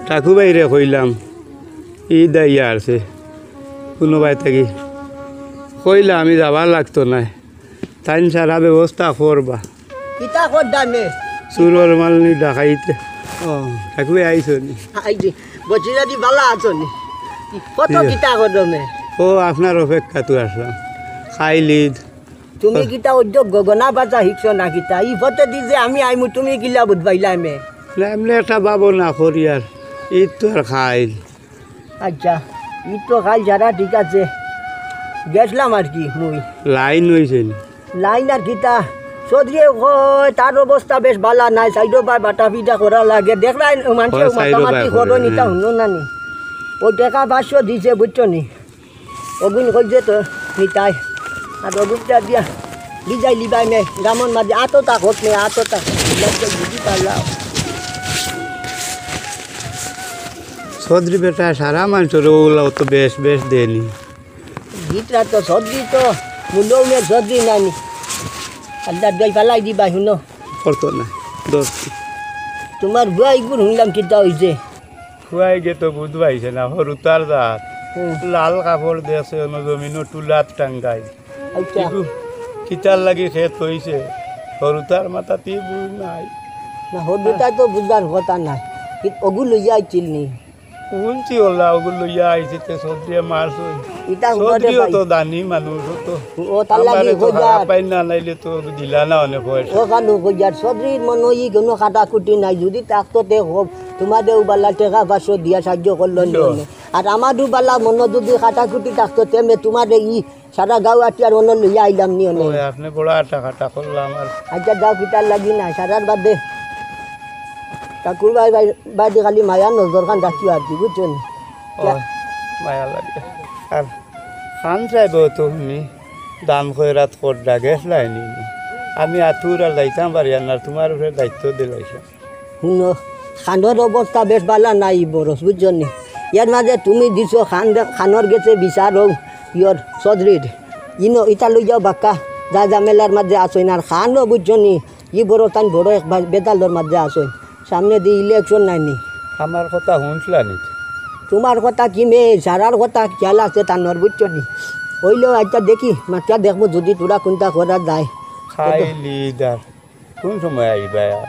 ঠাকু বাইরে কইলাম ঈদ আইয়া আছে কোনোবাই থাকি কইলা আমি যাবার লাগতো না তাই সারা ব্যবস্থা করবা কিতা কর দামে চুরর মালনি ডাকাইতে ও ঠাকুর আইস নি আইজি বচিরা দি বালা আছো নি কত কিতা কর দামে ও আপনার অপেক্ষা তো আসলাম খাইলিদ তুমি কিতা উদ্যোগ গগনা বাজা শিখছো না কিতা ই ফতে দি যে আমি আইমু তুমি কিলা বুঝবাইলা মে এমনি একটা বাবো না করি আর ঈদ তো আর খাইল আচ্ছা ই তো খাই যারা ঠিক আছে গেছলাম আর কি মুই লাইন হয়েছে নি লাইন আর কিতা চৌধুরী কয় তার অবস্থা বেশ বালা নাই সাইডো বা বাটা পিটা করা লাগে দেখলাই মানুষ হয়, সাইডো মাতামাতি বাই করো করে, নিতা শুনো না নি ও টাকা 500 দিছে বুঝছো নি অগুন কইছে তো নিতাই আর অগুনটা দিয়া দিজাই লিবাই মে গ্রামর মাঝে আতটা হোক নে আতটা লাগছে বুঝি পারলাও চৌধুরী বেটা সারা মানুষের ওগুলাও তো বেশ বেশ দেনি গীতরা তো সর্দি তো মূল্যও মে সর্দি নানি আল্লাহ দই পালাই দিবা শুনো করতো না দোষ তোমার বুয়াই গুড় শুনলাম কিতা হয়েছে খুয়াই গে তো বুঝবাইছে না হরুতার দাঁত লাল কাপড় দিয়েছে জমিনও টুলাত টাঙ্গাই আচ্ছা কিতার লাগি খেত হয়েছে হরুতার মাথাতে বুঝ নাই না হরুতা তো বুঝবার কথা নাই ওগুলো লইয়া আইছিল নি শুনছি ওলা ওগুলো লইয়া আইছে তে চৌধুরী মারছ ইটা চৌধুরীও তো দানি মানুষ তো ও তার লাগি আমারে তো কইয়ার পাই না নাইলে তো দিলা না অনেক পয়সা ও কানু কইয়ার সদরির মনে ই কোনো কাটা কুটি নাই যদি তাকতো তে হোক তোমাদের বালা টাকা 500 দিয়া সাহায্য করলো নি আর আমারও বালা মনে যদি কাটা কুটি থাকতো তেমনি তোমাদের ই সারা গাঁও আটিয়ার মনে লইয়া আইলাম নি অনেক ওই আপনি বড় টাকাটা করলাম আর আচ্ছা যাও কিতার লাগি না সারার বাদে ঠাকুর ভাই বাইরে খালি মায়ার নজর খান রাখিও আর কি বুঝছেন ওই মায়া লাগে আর খান সাহেব তো শুনি দাম খয়রাত করডা গেছলাই নি আমি আতুর আর যাইতাম পারি আর না তোমার উপরে দায়িত্ব দিলাইছে শুনো খানের অবস্থা বেশ ভালো নাই বরস বুঝছেন নি ইয়ার মাঝে তুমি দিছো খানর গেছে বিচার হোক ইয়র চৌধুরীর ইনো ইটা লই যাও বাক্কা যা জামেলার মাঝে আসইন আর খানও বুঝছেন নি ই বড় তান বড় এক বেতালর মাঝে আসইন সামনে দিয়ে ইলেকশন নাই নি আমার কথা শুনছিলা নি তোমার কথা কি মেয়ে সারার কথা খেয়াল আছে তানোর বুঝছো নি হইলেও আচ্ছা দেখি মাত্রা দেখবো যদি তোরা কোনটা করা যায় খাইলি দার কোন সময় আইবা আর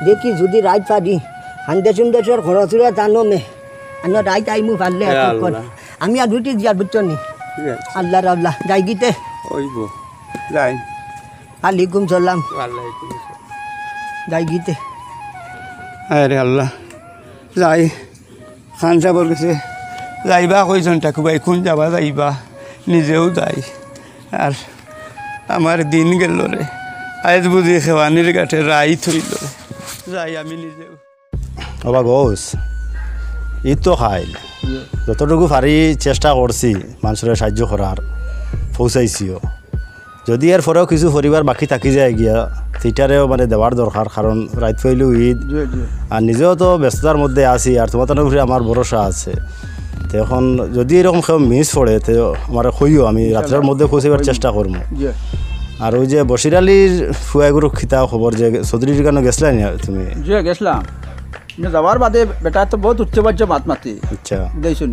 দেখি যদি রাইত পারি হান্দেশের খরচুরা জানো মে আনো রাইত আইমু পারলে এ এখন আল্লাহ। আমি আর দুটি দিয়ার বুঝছো নি ঠিক আছে আল্লাহ রাল্লাহ যাই গিতে ওইব যাই আলাইকুম সালাম আল্লাহ যাই গিতে আরে আল্লাহ যাই খান সাহেবর কাছে যাইবা কইজন ঠাকুবাই কোন যাবা যাইবা নিজেও যাই আর আমার দিন গেল রে আজ বুঝি খেওয়ানির গাঠে রাই থইল রে যাই আমি নিজেও বাবা গোস ঈদ তো খাইল যতটুকু পারি চেষ্টা করছি মানুষের সাহায্য করার পৌঁছাইছিও যদি এর পরেও কিছু পরিবার বাকি থাকি যায় গিয়া সেটারেও মানে দেওয়ার দরকার কারণ রাত হইলেও ঈদ আর নিজেও তো ব্যস্ততার মধ্যে আছি আর তোমাদের উপরে আমার ভরসা আছে তো এখন যদি এরকম কেউ মিস পড়ে তো আমার কইও আমি রাত্রের মধ্যে পৌঁছাবার চেষ্টা করবো আর ওই যে বশির আলীর ফুয়াগুরু খিতা খবর যে চৌধুরীর কেন গেছিলা নি তুমি গেছিলাম যাওয়ার বাদে বেটা তো বহুত উচ্চবাচ্য মাত মাতি আচ্ছা দেখছুন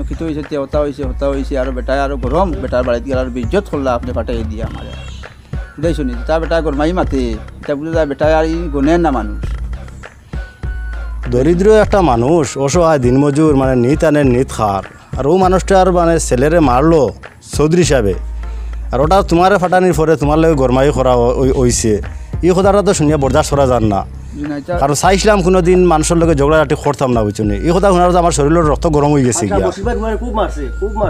খিত হয়েছে হতা হয়েছে আর বেটায় আরো গরম বেটার বাড়িতে গেলে আর বিজ্জত করলা আপনি ফাটাই দিয়ে আমার দেয় শুনি তা বেটা গরমাই মাতে এটা বুঝে যায় বেটায় আর ই গনেন না মানুষ দরিদ্র একটা মানুষ অসহায় দিনমজুর মানে নিত আনে নিত খার আর ও মানুষটার মানে ছেলেরে মারলো চৌধুরী হিসাবে আর ওটা তোমারে ফাটানির পরে তোমার লাগে গরমাই করা হইছে এই কথাটা তো শুনিয়া বরদাস্ত করা যান না কারণ চাইছিলাম কোনোদিন মানুষের লগে ঝগড়াঝাটি করতাম না বুঝছো এই কথা শোনার আমার শরীরের রক্ত গরম হয়ে গেছে গিয়া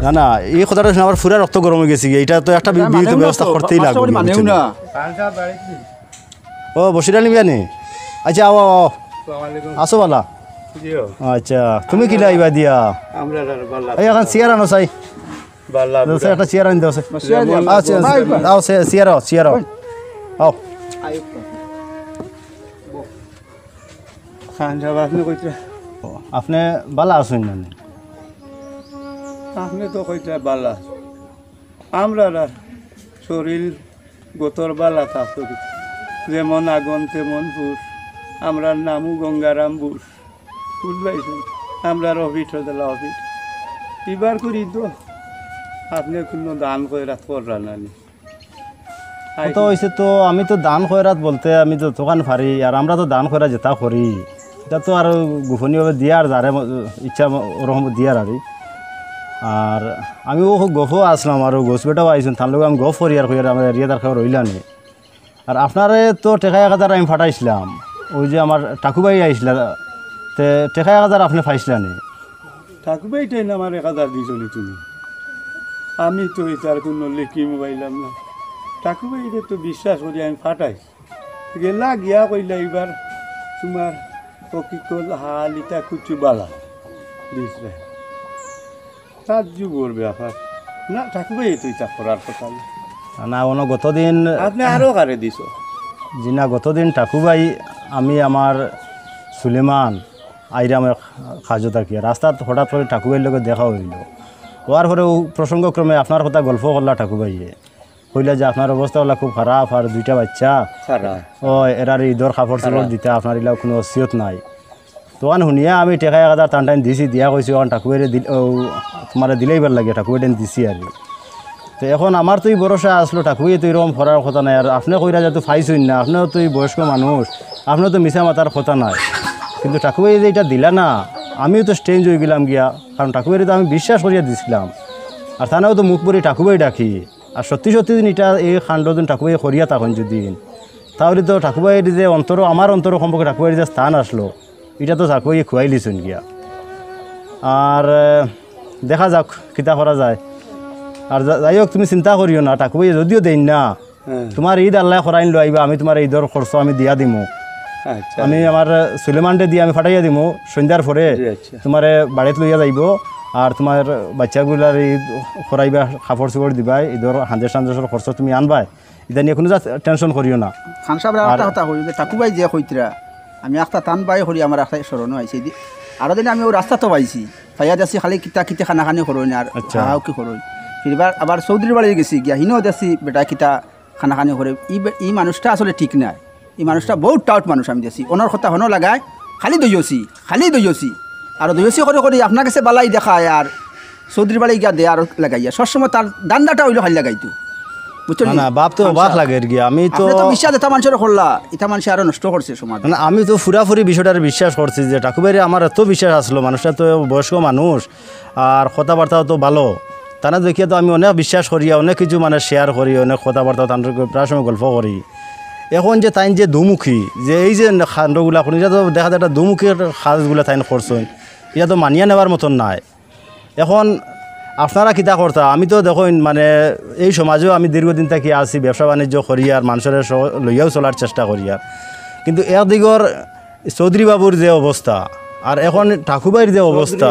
না না এই কথাটা শুনে আমার পুরা রক্ত গরম হয়ে গেছে গিয়া এটা তো একটা বিহিত ব্যবস্থা করতেই লাগবে ও বসির আলী বিয়ানি আচ্ছা আও আও আসো বালা আচ্ছা তুমি কি লাইবা দিয়া এই এখন চেয়ার আনো চাই একটা চেয়ার আনি দাও চেয়ার আও আপনি বালা আছেন না আপনি তো কইটা বালা আমরা শরীর গোতর বালা থাকতো যেমন আগুন তেমন পুষ আমরা নামও গঙ্গারাম বুস বুঝবাইছেন আমরা অফিস হতলা অফিস এবার করি তো আপনি কোনো দান করে রাত কররা নানি তো হয়েছে তো আমি তো দান খয়রাত বলতে আমি তো দোকান ফারি আর আমরা তো দান খয়রা যেটা করি এটা তো আর গোপনীয়ভাবে দিয়ার যারে ইচ্ছা ওরকম দিয়ার আর আমি ও গফও আসলাম আর গোছ বেটাও আইসুন তার লোক আমি গফ করি আর আমার এরিয়া তার খাবার রইলানি আর আপনারে তো টেকা 1000 আমি ফাটাইছিলাম ওই যে আমার টাকুবাই আইসলা তে টেকা 1000 আপনি পাইছিলানি ঠাকুরবাইটাই না আমার 1000 দিছনি তুমি আমি তো এটার কোনো লেখি মোবাইলাম না ঠাকুরবাইরে তো বিশ্বাস করি আমি ফাটাই গেলা গিয়া কইলা এবার তোমার প্রকৃত হালিটা কুচু বালা দিস রে সাহায্য করবে আপনার না ঠাকুরবাই তো এটা করার কথা না অন্য গতদিন আপনি আরও কারে দিছ জি না গতদিন ঠাকুরবাই আমি আমার সুলেমান আইরাম খাজো থাকি রাস্তাত হঠাৎ করে ঠাকুরবাইয়ের লগে দেখা হইল হওয়ার পরে প্রসঙ্গক্রমে আপনার কথা গল্প করলা ঠাকুরবাইয়ে কইলা যে আপনার অবস্থা হলো খুব খারাপ আর 2টা বাচ্চা ও এরার ঈদর কাপড় চাপড় দিতে আপনার এলাকা কোনো অসিয়ত নাই তখন শুনিয়া আমি টেকা 1000 টান দিছি দিয়া কইছি এখন ঠাকুরবাইরে তোমার দিলেইবার লাগে ঠাকুরবাইটেন দিছি আর তো এখন আমার তো ভরসা আসলো ঠাকুরবাই তো এরকম করার কথা নাই আর আপনি কইরা যেহেতু ফাইছুন না আপনিও তো বয়স্ক মানুষ আপনার তো মিশা মাতার কথা নাই কিন্তু ঠাকুরবাই যে এটা দিলা না আমিও তো স্ট্রেঞ্জ হয়ে গেলাম গিয়া কারণ ঠাকুরবাইরে তো আমি বিশ্বাস করিয়া দিছিলাম আর থানাও তো মুখ পরি ঠাকুরবাই ডাকি আর সত্যি দিন এটা এই খান্ডদিন ঠাকুরবাই করিয়া তখন যদি তাহলে তো ঠাকুরবাইয়ের যে অন্তর আমার অন্তর সম্পর্কে ঠাকুরবাইয়ের যে স্থান আসলো এটা তো ঠাকুরবাই খুয়াই লিছুন গিয়া আর দেখা যাক কিতা করা যায় আর যাই হোক তুমি চিন্তা করিও না ঠাকুরবাই যদিও দেন না তোমার ঈদ আল্লাহ করাইন লো আইবা আমি তোমার ঈদর খরচ আমি দিয়া দিমু আমি আমার সুলেমানটে দিয়ে আমি ফাটাইয়া দিমু সন্ধ্যার পরে তোমার বাড়িতে লইয়া যাইব আর তোমার বাচ্চাগুলার ঈদ করাইবা কাপড় চোপড় দিবা ঈদর হান্দের খরচ তুমি আনবাই এটা নিয়ে কোনো টেনশন করিও না খান সাহেব একটা কথা কই যে ঠাকুরবাই যে কইতরা আমি একটা টান বাই করি আমার একটা স্মরণ হয়েছে আরো দিন আমি ও রাস্তা তো পাইছি পাইয়া যাচ্ছি খালি কিতা কিতে খানা খানি করই না আর হাও কি করই ফিরবার আবার চৌধুরীর বাড়ি গেছি গিয়া হিনেও যাচ্ছি বেটা কিতা খানা খানি করে ই মানুষটা আসলে ঠিক নাই এই মানুষটা বহুত টাউট মানুষ আমি দেখছি ওনার কথা হনো লাগায় খালি দইছি আর দইছি করে করে আপনার কাছে বালাই দেখায় আর চৌধুরীর বাড়ি গিয়া দেয় আর লাগাইয়া সবসময় তার দান্দাটা হইলো খালি লাগাইতো বুঝছো না বাপ তো অবাক লাগে গিয়া আমি তো বিশ্বাস এটা মানুষের করলা এটা মানুষ আরো নষ্ট করছে সমাজ না আমি তো ফুরাফুরি বিষয়টার বিশ্বাস করছি যে ঠাকুরবাইরে আমার এত বিশ্বাস আসলো মানুষটা তো বয়স্ক মানুষ আর কথাবার্তাও তো ভালো তারা দেখিয়ে তো আমি অনেক বিশ্বাস করি অনেক কিছু মানে শেয়ার করি অনেক কথাবার্তা তাদের প্রায় সময় গল্প করি এখন যে তাই যে দুমুখী যে এই যে খাণ্ডগুলা এখন এটা তো দেখা যায় একটা দুমুখীর সাজগুলা তাই করছেন এটা তো মানিয়ে নেওয়ার মতন নাই এখন আপনারা কিতা করতা আমি তো দেখুন মানে এই সমাজেও আমি দীর্ঘদিন থেকে আছি ব্যবসা বাণিজ্য করি আর মানুষের লইয়াও চলার চেষ্টা করি আর কিন্তু একদিকর চৌধুরী বাবুর যে অবস্থা আর এখন ঠাকুরবাইয়ের যে অবস্থা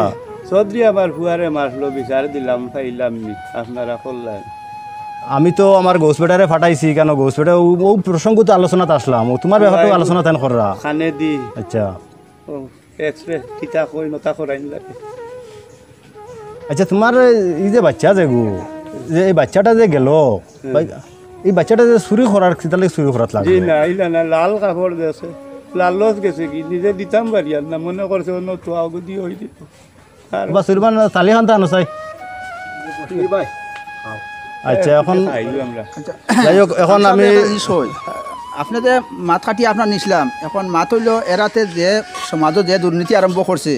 চৌধুরী আবার ফুয়ারে মারলো বিচার দিলাম পাইলাম নি আপনারা করলেন আমি তো আমার গোসপেটারে ফাটাইছি কেন গোসপেটা ও প্রসঙ্গ তো আলোচনাতে আসলাম ও তোমার ব্যাপারটাও আলোচনা তেন কররা খানে দি আচ্ছা ও এক্সপ্রেস কিতা কই নতা করাইন লাগে আচ্ছা তোমার এই যে বাচ্চা যে গো যে এই বাচ্চাটা যে গেল এই বাচ্চাটা যে চুরি করার কিতালে চুরি করাত লাগে জি না ইলা না লাল কাপড় দেছে লালত গেছে কি নিজে দিতাম বাড়ি আর না মনে করছে অন্য তো আগদি হই দিত বা সুলমান তালি খান আনো চাই আচ্ছা এখন যাই হোক এখন আমি আপনাদের মাত কাটি আপনার নিছিলাম এখন মাত হইল এরাতে যে সমাজত যে দুর্নীতি আরম্ভ করছে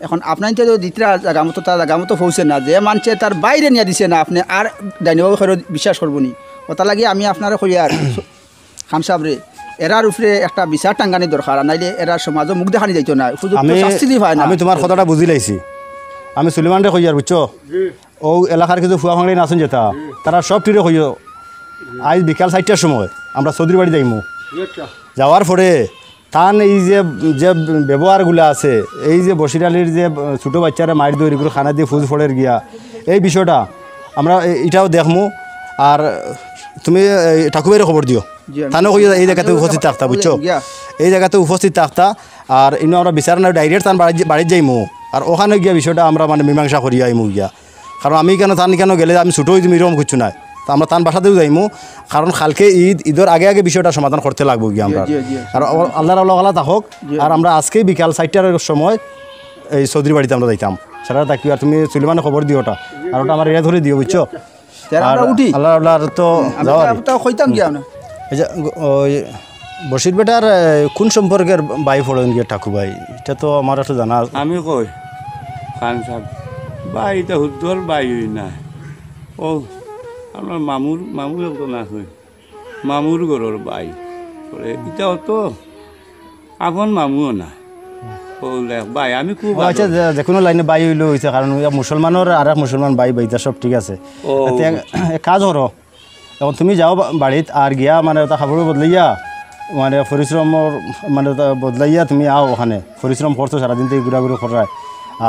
এখন আপনার তো দিতরা জায়গা মতো তার জায়গা মতো পৌঁছে না যে মানছে তার বাইরে নিয়ে দিছে না আপনি আর ডাইনিবাবু খেয়ে বিশ্বাস করবো নি ওটা লাগে আমি আপনারা কই আর খান সাহেবরে এরার উপরে একটা বিচার টাঙ্গানি দরকার নাইলে এরা সমাজও মুখ দেখানি যাইতো না শাস্তি দি হয় না আমি তোমার কথাটা বুঝি লাইছি আমি সুলিমানরে কই আর বুঝছো ও এলাকার কিছু ফুয়া ফাংলি নাচুন যেতা তারা সব টিরে কইও আজ বিকাল 4টার সময় আমরা চৌধুরী বাড়ি যাইমু যাওয়ার পরে তান এই যে যে ব্যবহারগুলো আছে এই যে বসিরালির যে ছোটো বাচ্চারা মায়ের দৈরি করে খানা দিয়ে ফুজ ফলের গিয়া এই বিষয়টা আমরা এটাও দেখমু আর তুমি ঠাকুরের খবর দিও তানও কই এই জায়গাতে উপস্থিত থাকতা বুঝছো এই জায়গাতে উপস্থিত থাকতা আর ইনো আমরা বিচার না ডাইরেক্ট তান বাড়ির যাইমু আর ওখানে গিয়া বিষয়টা আমরা মানে মীমাংসা করি আইমু গিয়া কারণ আমি কেন তান কেন গেলে আমি ছোটো হইতে এরকম কিছু নাই তো আমরা তান বাসাতেও যাইমু কারণ কালকে ঈদের আগে আগে বিষয়টা সমাধান করতে লাগবো গিয়া আমরা আর আল্লাহর আল্লাহ থাকক আর আমরা আজকেই বিকাল 4টার সময় এই চৌধুরী বাড়িতে আমরা যাইতাম সেটা থাকি আর তুমি সুলিমানে খবর দিও ওটা আর ওটা আমার এরা ধরে দিও বুঝছো আল্লাহ আল্লাহ তো হইতাম গিয়া না এই যে ওই বসির বেটার কোন সম্পর্কের বাই ফোড়ন গিয়ে ঠাকুর ভাই এটা তো আমার একটু জানা আমি কই খান সাহেব বাই এটা হুদ্দর বাই হই না ও আমার মামুর তো না হই মামুর ঘরের বাই এটা তো আপন মামুও না বাই আমি খুব আচ্ছা যে কোনো লাইনে বাই হইলেও হয়েছে কারণ মুসলমানের আর এক মুসলমান বাই বাইতা সব ঠিক আছে কাজ করো এখন তুমি যাও বাড়িত আর গিয়া মানে ওটা খাবার বদলাইয়া মানে পরিশ্রমর মানে বদলাইয়া তুমি আও ওখানে পরিশ্রম করছো সারাদিন থেকে ঘুরাঘুরি করায়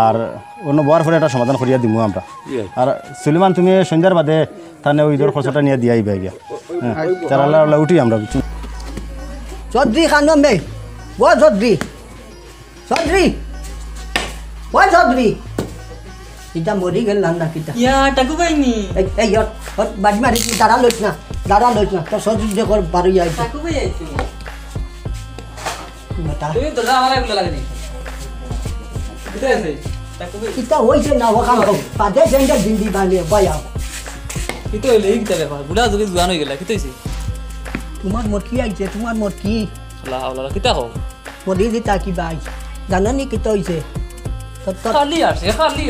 আর অন্য বয়ার পরে একটা সমাধান করিয়া দিব আমরা আর সুলিমান তুমি সন্ধ্যার বাদে তাহলে ওই দর খরচাটা নিয়ে দিয়ে আইবে গিয়া হ্যাঁ তার আল্লাহ আল্লাহ উঠি আমরা চৌধুরী খানম বে ও চৌধুরী চৌধুরী ও চৌধুরী কিতা মরি গেল না কিতা ইয়া টাকু পাইনি এই বাড়ি মারি দাঁড়া লইস না তোর চৌধুরী দেখর বারো যাইছে টাকু পাই আইছি বেটা তুমি তো যা আমার এগুলো লাগেনি কিতা আছে টাকু পাই কিতা হইছে না ওখান পাদে সেন্টার দিন্দি বানিয়ে বয়া কিতা হইলে এই কিতা ব্যাপার বুলা যদি জোয়ান হয়ে গেলা কিতা হইছে তোমার মোর কি আইছে তোমার মোর কি আল্লাহ আল্লাহ কিতা হও মোদি দিতা কি বাই জানা নি কিতা হইছে খালি আসে খালি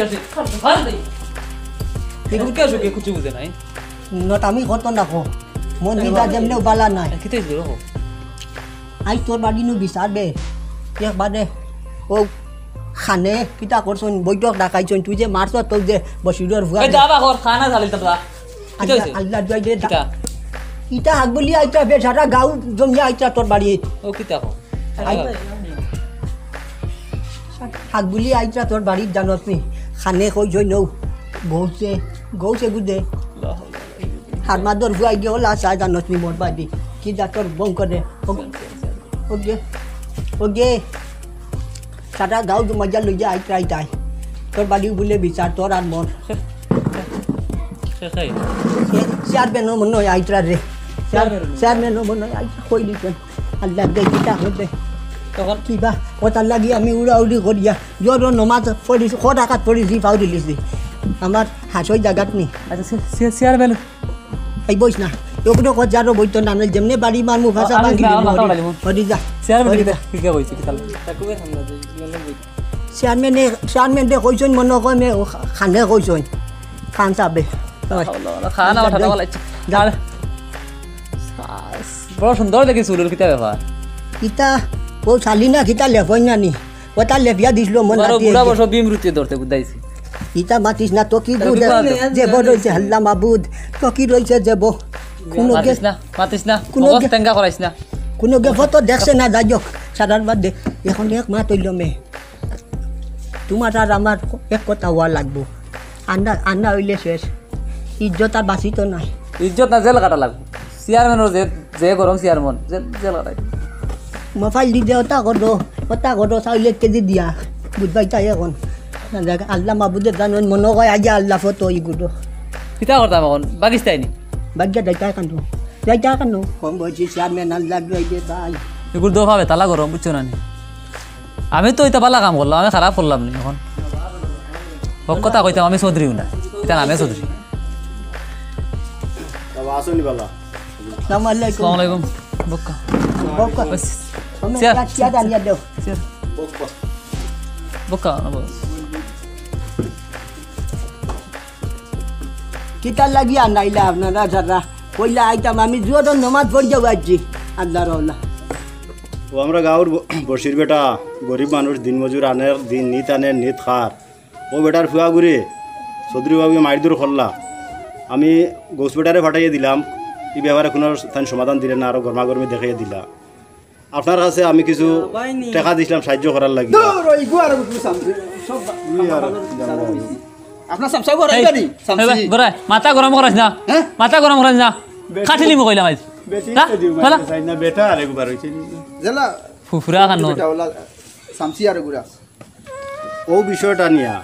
কে আসে কিছু বুঝে নাই নত আমি কত না কো মন দিদা যেমনে বালা নাই কিতা হইছে রো আই তোর বাড়ি নু বিচার বে এক বাদে ও খানে কিতা করছন বৈঠক ডাকাইছন তুই যে মারছ তোর যে বসিরর ভুয়া এই যাবা ঘর খানা ঝালি তবা কিতা হইছে আল্লাহ জয় দে কিতা ইটা হাক বলি আইতা বে সারা গাঁও জমি আইতা তোর বাড়ি ও কিতা কো হাক বলি আইতা তোর বাড়ির জানত নি খানে কই জই নৌ গৌছে গুদে হার মাদর ভুয়াই গিয়ে ওলা চাই জানত নি মোর বাড়ি কি যা তোর বং করে ওগে সারা গাঁও মজা লই যা আইতাই তোর বাড়ি বলে বিচার তোর আর মোর চেয়ারম্যান মনে হয় আইতরা রে চেয়ারম্যান মনে হয় আইতা কই দিছেন আল্লাহ দে কিতা হতে তখন কিবা কথা লাগি আমি উড়াউড়ি করিয়া জোর নমাজ পড়িছি টাকাত পড়িছি পাও দিলিছি আমার হাসই জায়গাত নি আচ্ছা চেয়ারম্যান এই বইস না ওগুলো যারো বইতো না যেমনি বাড়ি মারমু ভাষা ভাঙি যা চেয়ারম্যান দে কইছন মনে কয় মে খানে কইছন খান চাবে খানা ওঠাটা বলাইছে বড় সুন্দর দেখি চুলের কিতা ব্যাপার কিতা ও চালি না কিতা লেফই না নি ওটা লেফিয়া দিছিল মন বুড়া বর্ষ বিমৃতি ধরতে বুঝাইছি ইটা মাতিস না তো কি যে বড় হইছে হাল্লা মাবুদ তো কি রইছে যে বো মাতিস না টেঙ্গা করাইস না কোনো গে ফটো দেখছে না যাই হোক সারার বাদ দে এখন এক মা তৈল মে তোমার আর আমার এক কথা হওয়া লাগবো আন্না হইলে শেষ ইজ্জত আর বাঁচি তো নাই ইজ্জত না জেল কাটা লাগবো চেয়ারম্যানের যে গরম চেয়ারম্যান জেল কাটাই মোবাইল দি দে ওটা করো চাইলে কেজি দিয়া বুধবাই তাই এখন আল্লাহ মাবুদের জানো মনে কয় আগে আল্লাহ ফটো ইগুলো কিতা করতাম এখন বাগিস্তাই নি বাগ্যা যাইতা কানো কম বলছি চেয়ারম্যান আল্লাহ দে তাই এগুলো দো ভাবে তালা গরম বুঝছো না আমি তো এটা পালা কাম করলাম আমি খারাপ করলাম নি এখন হক কথা কইতাম আমি চৌধুরী না এটা নামে চৌধুরী বাবা আসুন বালা আসসালামু আলাইকুম আসসালামু আলাইকুম বক্কা বক্কা বাস আমি চেয়ার, চিয়া দানিয়া দেও বক্কা কিতা লাগি আনাইলা আপনারা যারা কইলা আইতাম আমি জোর নমাজ পড়ে যাও আজজি আল্লাহর আল্লাহ ও আমরা গাঁৱৰ বসির বেটা গরিব মানুষ দিনমজুর আনে দিন নিত আনে নিত খার ও বেটার ফুয়া ঘুরে চৌধুরী বাবু মাইদুর খোল্লা আমি গোস বেটারে ফাটাইয়ে দিলাম এই ব্যাপারে কোনো তাই সমাধান দিলেন না আরও গরমাগরমি দেখাইয়ে দিলা আপনার কাছে আমি কিছু টাকা দিছিলাম সাহায্য করার লাগি আপনার সামসা ঘর আইবা নি সামসি গরাই মাথা গরম করাস না মাথা গরম করাস না খাটিলি মই কইলাম আজ না বলা বেটা আর একবার হয়েছে জেলা ফুফুরা খানো বেটাওলা সামসি আর গুড়া ও বিষয়টা নিয়া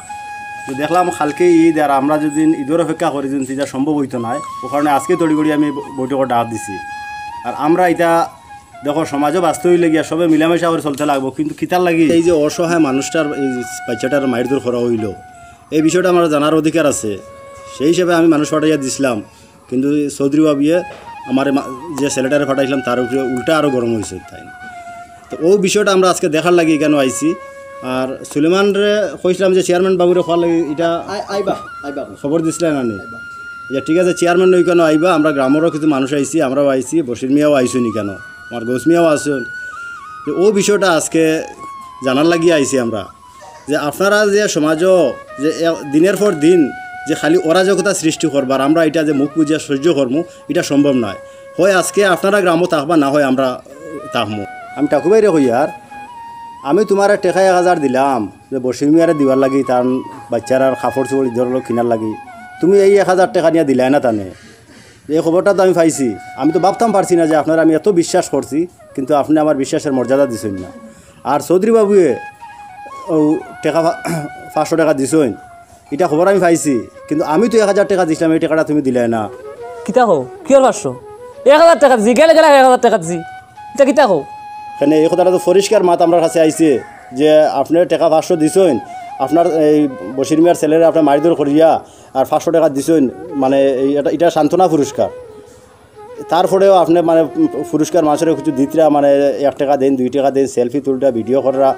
তো দেখলাম কালকে ঈদ আর আমরা যদি ঈদের অপেক্ষা করি যদি সেটা সম্ভব হইতো না ও কারণে আজকে তড়িগড়ি আমি বৈঠকের ডাক দিছি আর আমরা এটা দেখো সমাজও বাস্তব হইলে গিয়া সবে মিলামেশা করে চলতে লাগবো কিন্তু কিতার লাগি এই যে অসহায় মানুষটার এই বাচ্চাটার মায়ের দূর করা হইল এই বিষয়টা আমার জানার অধিকার আছে সেই হিসেবে আমি মানুষ পাঠাইয়া দিছিলাম কিন্তু চৌধুরী বাবিয়ে আমার যে ছেলেটারে পাঠাইছিলাম তার উপরে উল্টা আরও গরম হয়েছে তাই তো ও বিষয়টা আমরা আজকে দেখার লাগি কেন আইছি আর সুলেমানরে কইছিলাম যে চেয়ারম্যান বাবুরে খোয়ার লাগি এটা আইবা আইবা খবর দিছিলেন না যে ঠিক আছে চেয়ারম্যান নই কেন আইবা আমরা গ্রামেরও কিছু মানুষ আইছি আমরাও আইছি বসির মিয়াও আইসুনি কেন আমার গোস মিয়াও আসুন যে ও বিষয়টা আজকে জানার লাগিয়ে আইছি আমরা যে আপনারা যে সমাজও যে দিনের পর দিন যে খালি অরাজকতা সৃষ্টি করবার আমরা এটা যে মুখ বুঝিয়া সহ্য করবো এটা সম্ভব নয় হয় আজকে আপনারা গ্রামও থাকবা না হয় আমরা থাকবো আমি ঠাকুরবাইরে হই আর আমি তোমার টেকা 1000 দিলাম যে বসির মিয়ারে দিবার লাগি তার বাচ্চার আর কাপড় চোপড় ঈদের লোক কিনার লাগি তুমি এই 1000 টাকা নিয়ে দিলাই না তানে এই খবরটা তো আমি পাইছি আমি তো ভাবতাম পারছি না যে আপনারা আমি এত বিশ্বাস করছি কিন্তু আপনি আমার বিশ্বাসের মর্যাদা দিছেন না আর চৌধুরী বাবুয়ে ও টাকা 500 টাকা দিছেন এটা খবর আমি পাইছি কিন্তু আমি তো 1000 টাকা দিছিলাম এই টাকাটা তুমি দিলাই না কিতা হো কি আর 1000 টাকা দিছি গেলে 1000 টাকা দিছি এটা কিতা হো এখানে এই কথাটা তো পরিষ্কার মাত আমার কাছে আইছে যে আপনার টাকা 500 দিছেন আপনার এই বসির মিয়ার ছেলেরা আপনার মারিদর করিয়া আর 500 টাকা দিছেন মানে এটা সান্ত্বনা পুরস্কার তারপরেও আপনি মানে পুরস্কার মাছের কিছু দিতরা মানে 1 টাকা দেন 2 টাকা দেন সেলফি তুলটা ভিডিও করা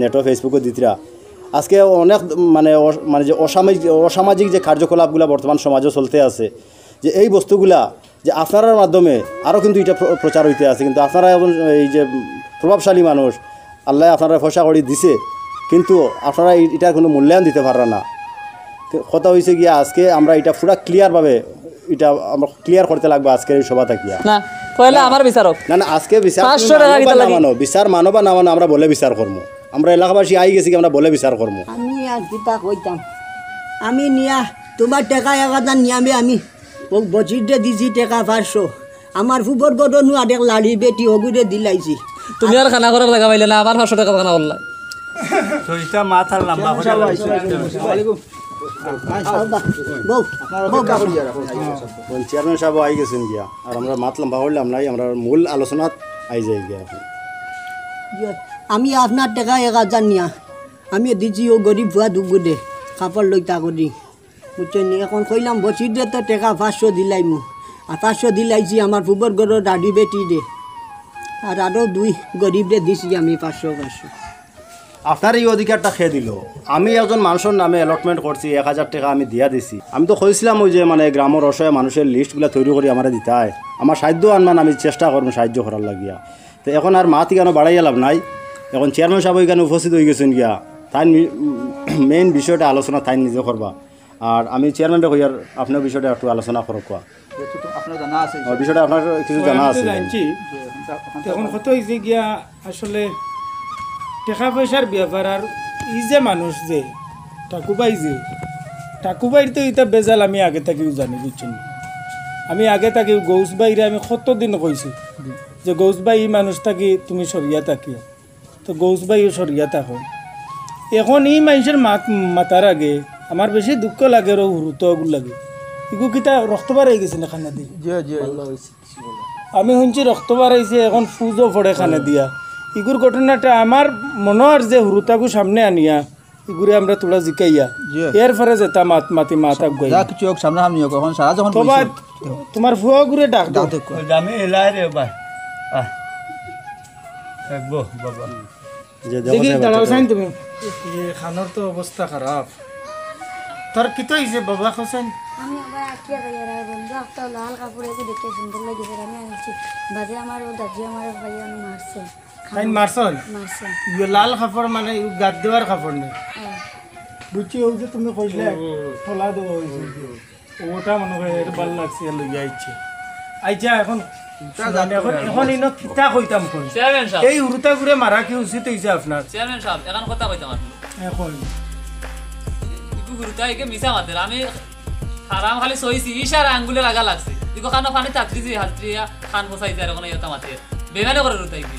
নেটও ফেসবুকে দিতরা আজকে অনেক মানে মানে যে অসামাজিক যে কার্যকলাপগুলো বর্তমান সমাজে চলতে আছে যে এই বস্তুগুলা যে আপনার মাধ্যমে আরও কিন্তু এটা প্রচার হইতে আছে কিন্তু আপনারা এখন এই যে প্রভাবশালী মানুষ আল্লাহ আপনারা পয়সা করে দিছে কিন্তু আপনারা এটার কোনো মূল্যায়ন দিতে পারেন না কথা হয়েছে গিয়া আজকে আমরা এটা পুরা ক্লিয়ারভাবে এটা আমরা ক্লিয়ার করতে লাগবে আজকের এই সভা থাকিয়া না কইলা আমার বিচারক না না আজকে বিচার 500 টাকা কিতা লাগি বিচার মানো বা না মানো আমরা বলে বিচার করবো আমরা এলাকাবাসী আই গেছি আমরা বলে বিচার করবো আমি আর কিতা কইতাম আমি নিয়া তোমার টাকা 1000 নিয়ামে আমি বচিরে দিছি টাকা 500 আমার ফুবর গডনু আদেক লাড়ি বেটি হগুরে দিলাইছি তুমি আর খানা করার লাগা পাইলে না আবার 500 টাকা খানা করলা তো এটা মাথার লম্বা হয়ে বউ চেয়ারম্যান সাহেব আই গেছেন গিয়া আর আমরা মাত লম্বা করলাম নাই আমরা মূল আলোচনাত আই যাই গিয়া এখন আমি আপনার টাকা 1000 নিয়া আমি দিছি ও গরিব ভুয়া দুগুদে কাপড় লইতা করি বুঝছেন এখন কইলাম বচিরে তো টাকা 500 দিলাই মু আর 500 দিলাইছি আমার ফুবর গড় দাড়ি বেটি দে আর আরও 2 গরিবরে দিছি আমি 500 আপনার এই অধিকারটা খেয়ে দিল আমি একজন মানুষের নামে অ্যালটমেন্ট করছি 1000 টাকা আমি দিয়া দিছি আমি তো কইছিলাম ওই যে মানে গ্রামের অসহায় মানুষের লিস্টগুলো তৈরি করে আমার দিতে হয় আমার সাহায্য আনমান আমি চেষ্টা করবো সাহায্য করার লাগিয়া তো এখন আর মাতি কেন বাড়াইয়া লাভ নাই এখন চেয়ারম্যান সাহেব ওইখানে উপস্থিত হয়ে গেছেন গিয়া তাই মেইন বিষয়টা আলোচনা তাই নিজে করবা আর আমি চেয়ারম্যানটা কই আর আপনার বিষয়টা একটু আলোচনা করো কোয়া আপনার জানা আছে বিষয়টা আপনার কিছু জানা আছে জানছি এখন কত হয়েছে গিয়া আসলে টাকা পয়সার ব্যাপার আর ই যে মানুষ যে টাকুবাইর তো এটা বেজাল আমি আগে থেকেও জানি বুঝছেন আমি আগে থাকি গৌস বাইরে আমি কতদিন কইছি যে গৌস বাই এই মানুষ থাকি তুমি সরিয়া থাকিও তো গৌস বাইও সরিয়া থাকো এখন এই মানুষের মাতার আগে আমার বেশি দুঃখ লাগে আর হুরুতগুলো লাগে এগু কিতা রক্ত বাড়াই গেছে না খানা দিয়ে আমি শুনছি রক্ত বাড়াইছে এখন ফুজও পড়ে খানা দিয়া ইগুর ঘটনাটা আমার মনে আর যে হুরুতাকু সামনে আনিয়া এগুলো আমরা তোলা জিকাইয়া জি। এরপরে যেতা মাতি মাতাক গই যা কিছু হোক সামনে সামনি হোক এখন সারা যখন তোমার তোমার ফুয়া ঘুরে ডাক দাও আমি এলাই রে ভাই থাকবো বাবা দেখি দাঁড়াও সাইন তুমি খানোর তো অবস্থা খারাপ তোর কি তো হয়েছে বাবা হোসেন আমি আবার আটকিয়া যাই আর বন্ধু একটা লাল কাপড় এসে দেখতে সুন্দর লাগছে আমি আনছি বাদে আমার ও দাদি আমার ভাই আমি মারছে খাইন মারছন মারছে ইয়ে লাল কাপড় মানে গাদ দেওয়ার কাপড় নেই বুঝছি ওই যে তুমি কইলে তোলা দেওয়া হয়েছে ওটা মনে হয় এর ভালো লাগছে লইয়া ইচ্ছে আইছা এখন এখন ইনো কিতা কইতাম কই চেয়ারম্যান সাহেব এই উড়তা ঘুরে মারা কি উচিত হয়েছে আপনার চেয়ারম্যান সাহেব এখন কথা কইতাম আর এখন ইকু গুরুতা একে মিছা মাতের আমি হারাম খালি সইছি ইশারা আঙ্গুলে লাগা লাগছে দিগো খানো পানি তাত্রি যে হালত্রিয়া খান বসাইছে আর কোনো ইয়তা মাতে বেমানে করে রুতাই কি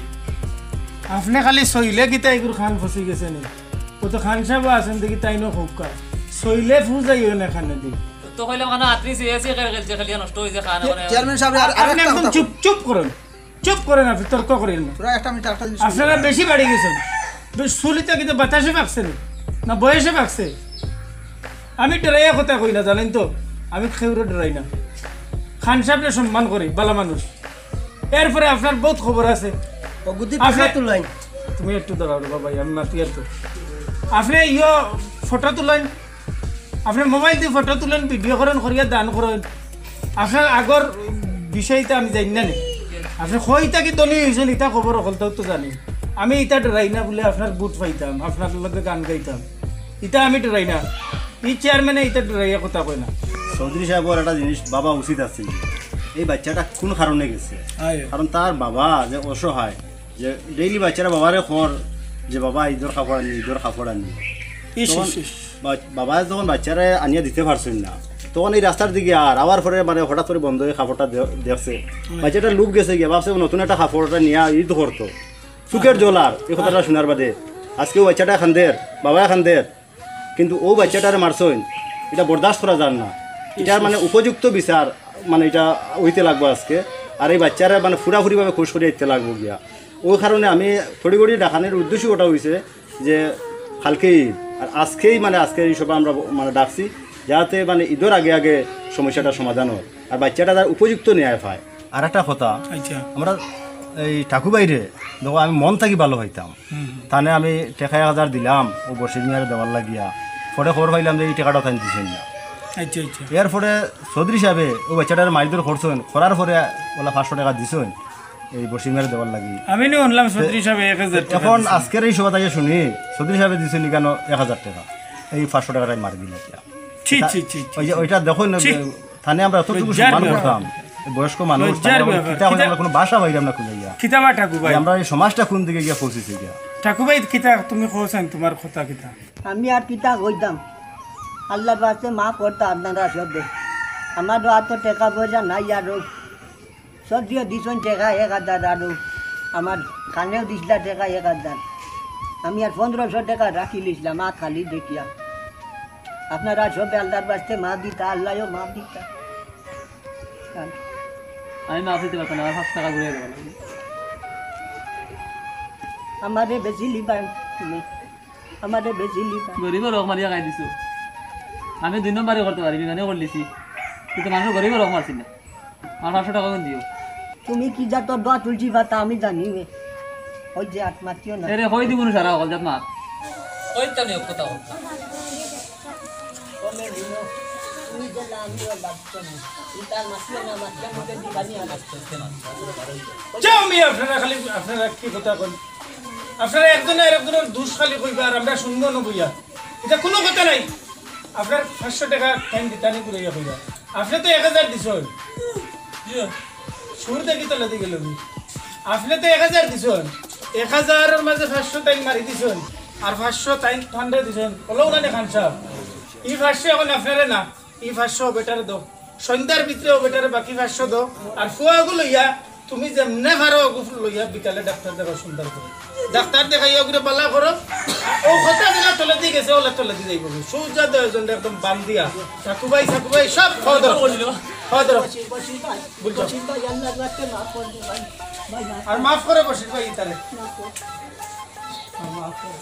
আপনি খালি সইলে কিতা এগুলো খান ফসি গেছে নি ও তো খান সাহেব আছেন দেখি তাই নো খুব কা সইলে ফুজাইও না খানে দি তো কইলাম খানা আত্রি সে এসে খেলছে খালি নষ্ট হইছে খানা মানে চেয়ারম্যান সাহেব আপনি একদম চুপ চুপ করেন আপনি তর্ক করেন না পুরো একটা মিনিট একটা জিনিস আপনারা বেশি বাড়ি গেছেন সুলিতে কিন্তু বাতাসে পাকছে না বয়সে পাকছে আমি ডরাইয়া কথা কই না জানেন তো আমি খেউরে ডরাই না খান সাহেবকে সম্মান করি বালা মানুষ এরপরে আপনার বহুত খবর আছে তুমি একটু দাঁড়াও রে বাবা আমি মাতি আর তো আপনি ইয়ো ফটো তুলেন আপনি মোবাইল দিয়ে ফটো তুলেন ভিডিও করেন করিয়া দান করেন আপনার আগর বিষয়টা আমি জানি না আপনি কইতা কি দলি হয়েছেন ইটা খবর অকলটাও তো জানি আমি ইটা ডরাই না বলে আপনার বুট পাইতাম আপনার লগে গান গাইতাম ইটা আমি ডরাই না এই চেয়ারম্যানে ইটা ডরাইয়া কথা কয় না চৌধুরী সাহেবের একটা জিনিস বাবা উচিত আছে এই বাচ্চাটা কোন কারণে গেছে কারণ তার বাবা যে অসহায় যে ডেইলি বাচ্চারা বাবারে খর যে বাবা ঈদের কাপড় আনি বাবা যখন বাচ্চারা আনিয়া দিতে পারছেন না তখন এই রাস্তার দিকে আর আবার পরে মানে হঠাৎ করে বন্ধ হয়ে কাপড়টা দেখছে বাচ্চাটা লুক গেছে গিয়ে ভাবছে নতুন একটা কাপড়টা নিয়ে ঈদ করতো সুখের জলার এই কথাটা শোনার বাদে আজকেও বাচ্চাটা খান্দের বাবা খান্দের কিন্তু ও বাচ্চাটারে মারছেন এটা বরদাস্ত করা যান না এটার মানে উপযুক্ত বিচার মানে এটা হইতে লাগবো আজকে আর এই বাচ্চারা মানে ফুরাফুরিভাবে খুশ করে দিতে লাগবো গিয়া ওই কারণে আমি থোড়ি গড়ি ডাকানোর উদ্দেশ্য ওটা হয়েছে যে কালকে ঈদ আর আজকেই মানে আজকে এইসব আমরা মানে ডাকছি যাতে মানে ঈদের আগে আগে সমস্যাটা সমাধান হয় আর বাচ্চাটা তার উপযুক্ত ন্যায় পায় আর একটা কথা আমরা এই ঠাকুরবাইরে দেখো আমি মন থাকি ভালো হইতাম তাহলে আমি টেকা 1000 দিলাম ও বসে মিয়ারে দেওয়ার লাগিয়া পরে খবর পাইলাম যে এই টাকাটা তাই দিচ্ছেন না এরপরে চৌধুরী সাহেবে ও বাচ্চাটার মাইদর করছেন করার পরে ওলা 500 টাকা দিছেন এই বসে মিয়ারে দেওয়ার লাগি আমি নি শুনলাম চৌধুরী সাহেব 1000 টাকা এখন আজকের এই সভা থেকে শুনি চৌধুরী সাহেবে দিছেন কেন 1000 টাকা এই 500 টাকাটাই মারি দিল ওই যে ওইটা দেখো থানে আমরা এতটুকু সম্মান করতাম বয়স্ক মানুষ আমরা কোনো বাসা বাইরাম না খুঁজাইয়া কিতাবা ঠাকুর ভাই আমরা এই সমাজটা কোন দিকে গিয়া পৌঁছেছি গিয়া ঠাকুর ভাই কিতা তুমি কোছেন তোমার কথা কিতা আমি আর কিতা কইতাম আল্লাহর কাছে মাফ করতে আপনারা সব আমার তো টাকা পয়সা নাই আরো সব দিয়ে দিছেন টাকা 1000 আরো আমার কানেও দিছিলা টাকা 1000 আমি আর 1500 টাকা রাখি লিছিলাম মা খালি দেখিয়া আপনারা সব আল্লাহর কাছে মাফ দিতা আল্লাহও মাফ দিতা আমি মাফ দিতে পারতাম না 5 টাকা ঘুরে দেব আমারে বেশি লিবাই তুমি আমারে বেশি লিবাই গরিবের রক মারিয়া খাই দিছো আমি 2 নম্বরে করতে পারি মানে করলিছি কিন্তু মানুষ গরিবের রক মারছি না আর 500 টাকা কোন দিও তুমি কি যা তো দোয়া তুলছি বাতা আমি জানি ওই যে আত্মাতিও না এরে হই দিমু সারা হল জাত মা ওই তো নিও কথা যাও মি আপনারা খালি আপনারা কি কথা কন আপনারা একজনের দুষ খালি কইবা আর আমরা শুনবো না বইয়া এটা কোনো কথা নাই আপনার 500 টাকা টাইম দিতানি কইয়া কইবা আপনি তো 1000 দিছেন শুরু থেকে তো লাগি গেল আপনি তো 1000 দিছেন 1000 এর মাঝে 500 টাইম মারি দিছেন আর 500 টাইম ঠান্ডা দিছেন বলো না খান সাহেব এই 500 এখন আপনারা না এই 500 বেটারে দাও সন্ধ্যার ভিতরে বেটারে বাকি 500 দাও আর ফুয়াগুলো লইয়া তুমি যেমনে পারো ওগুলো লইয়া বিকালে ডাক্তার দেখো সুন্দর করে ডাক্তার দেখাই ওগুলো বালা করো ও কথা দিলা তলে দিয়ে গেছে ওলা তলে দিয়ে যাইব সূর্যা দয়জন একদম বান দিয়া সাকুবাই সব খাওয়া দাও বুঝছো আর মাফ করে বসির ভাই তাহলে মাফ করে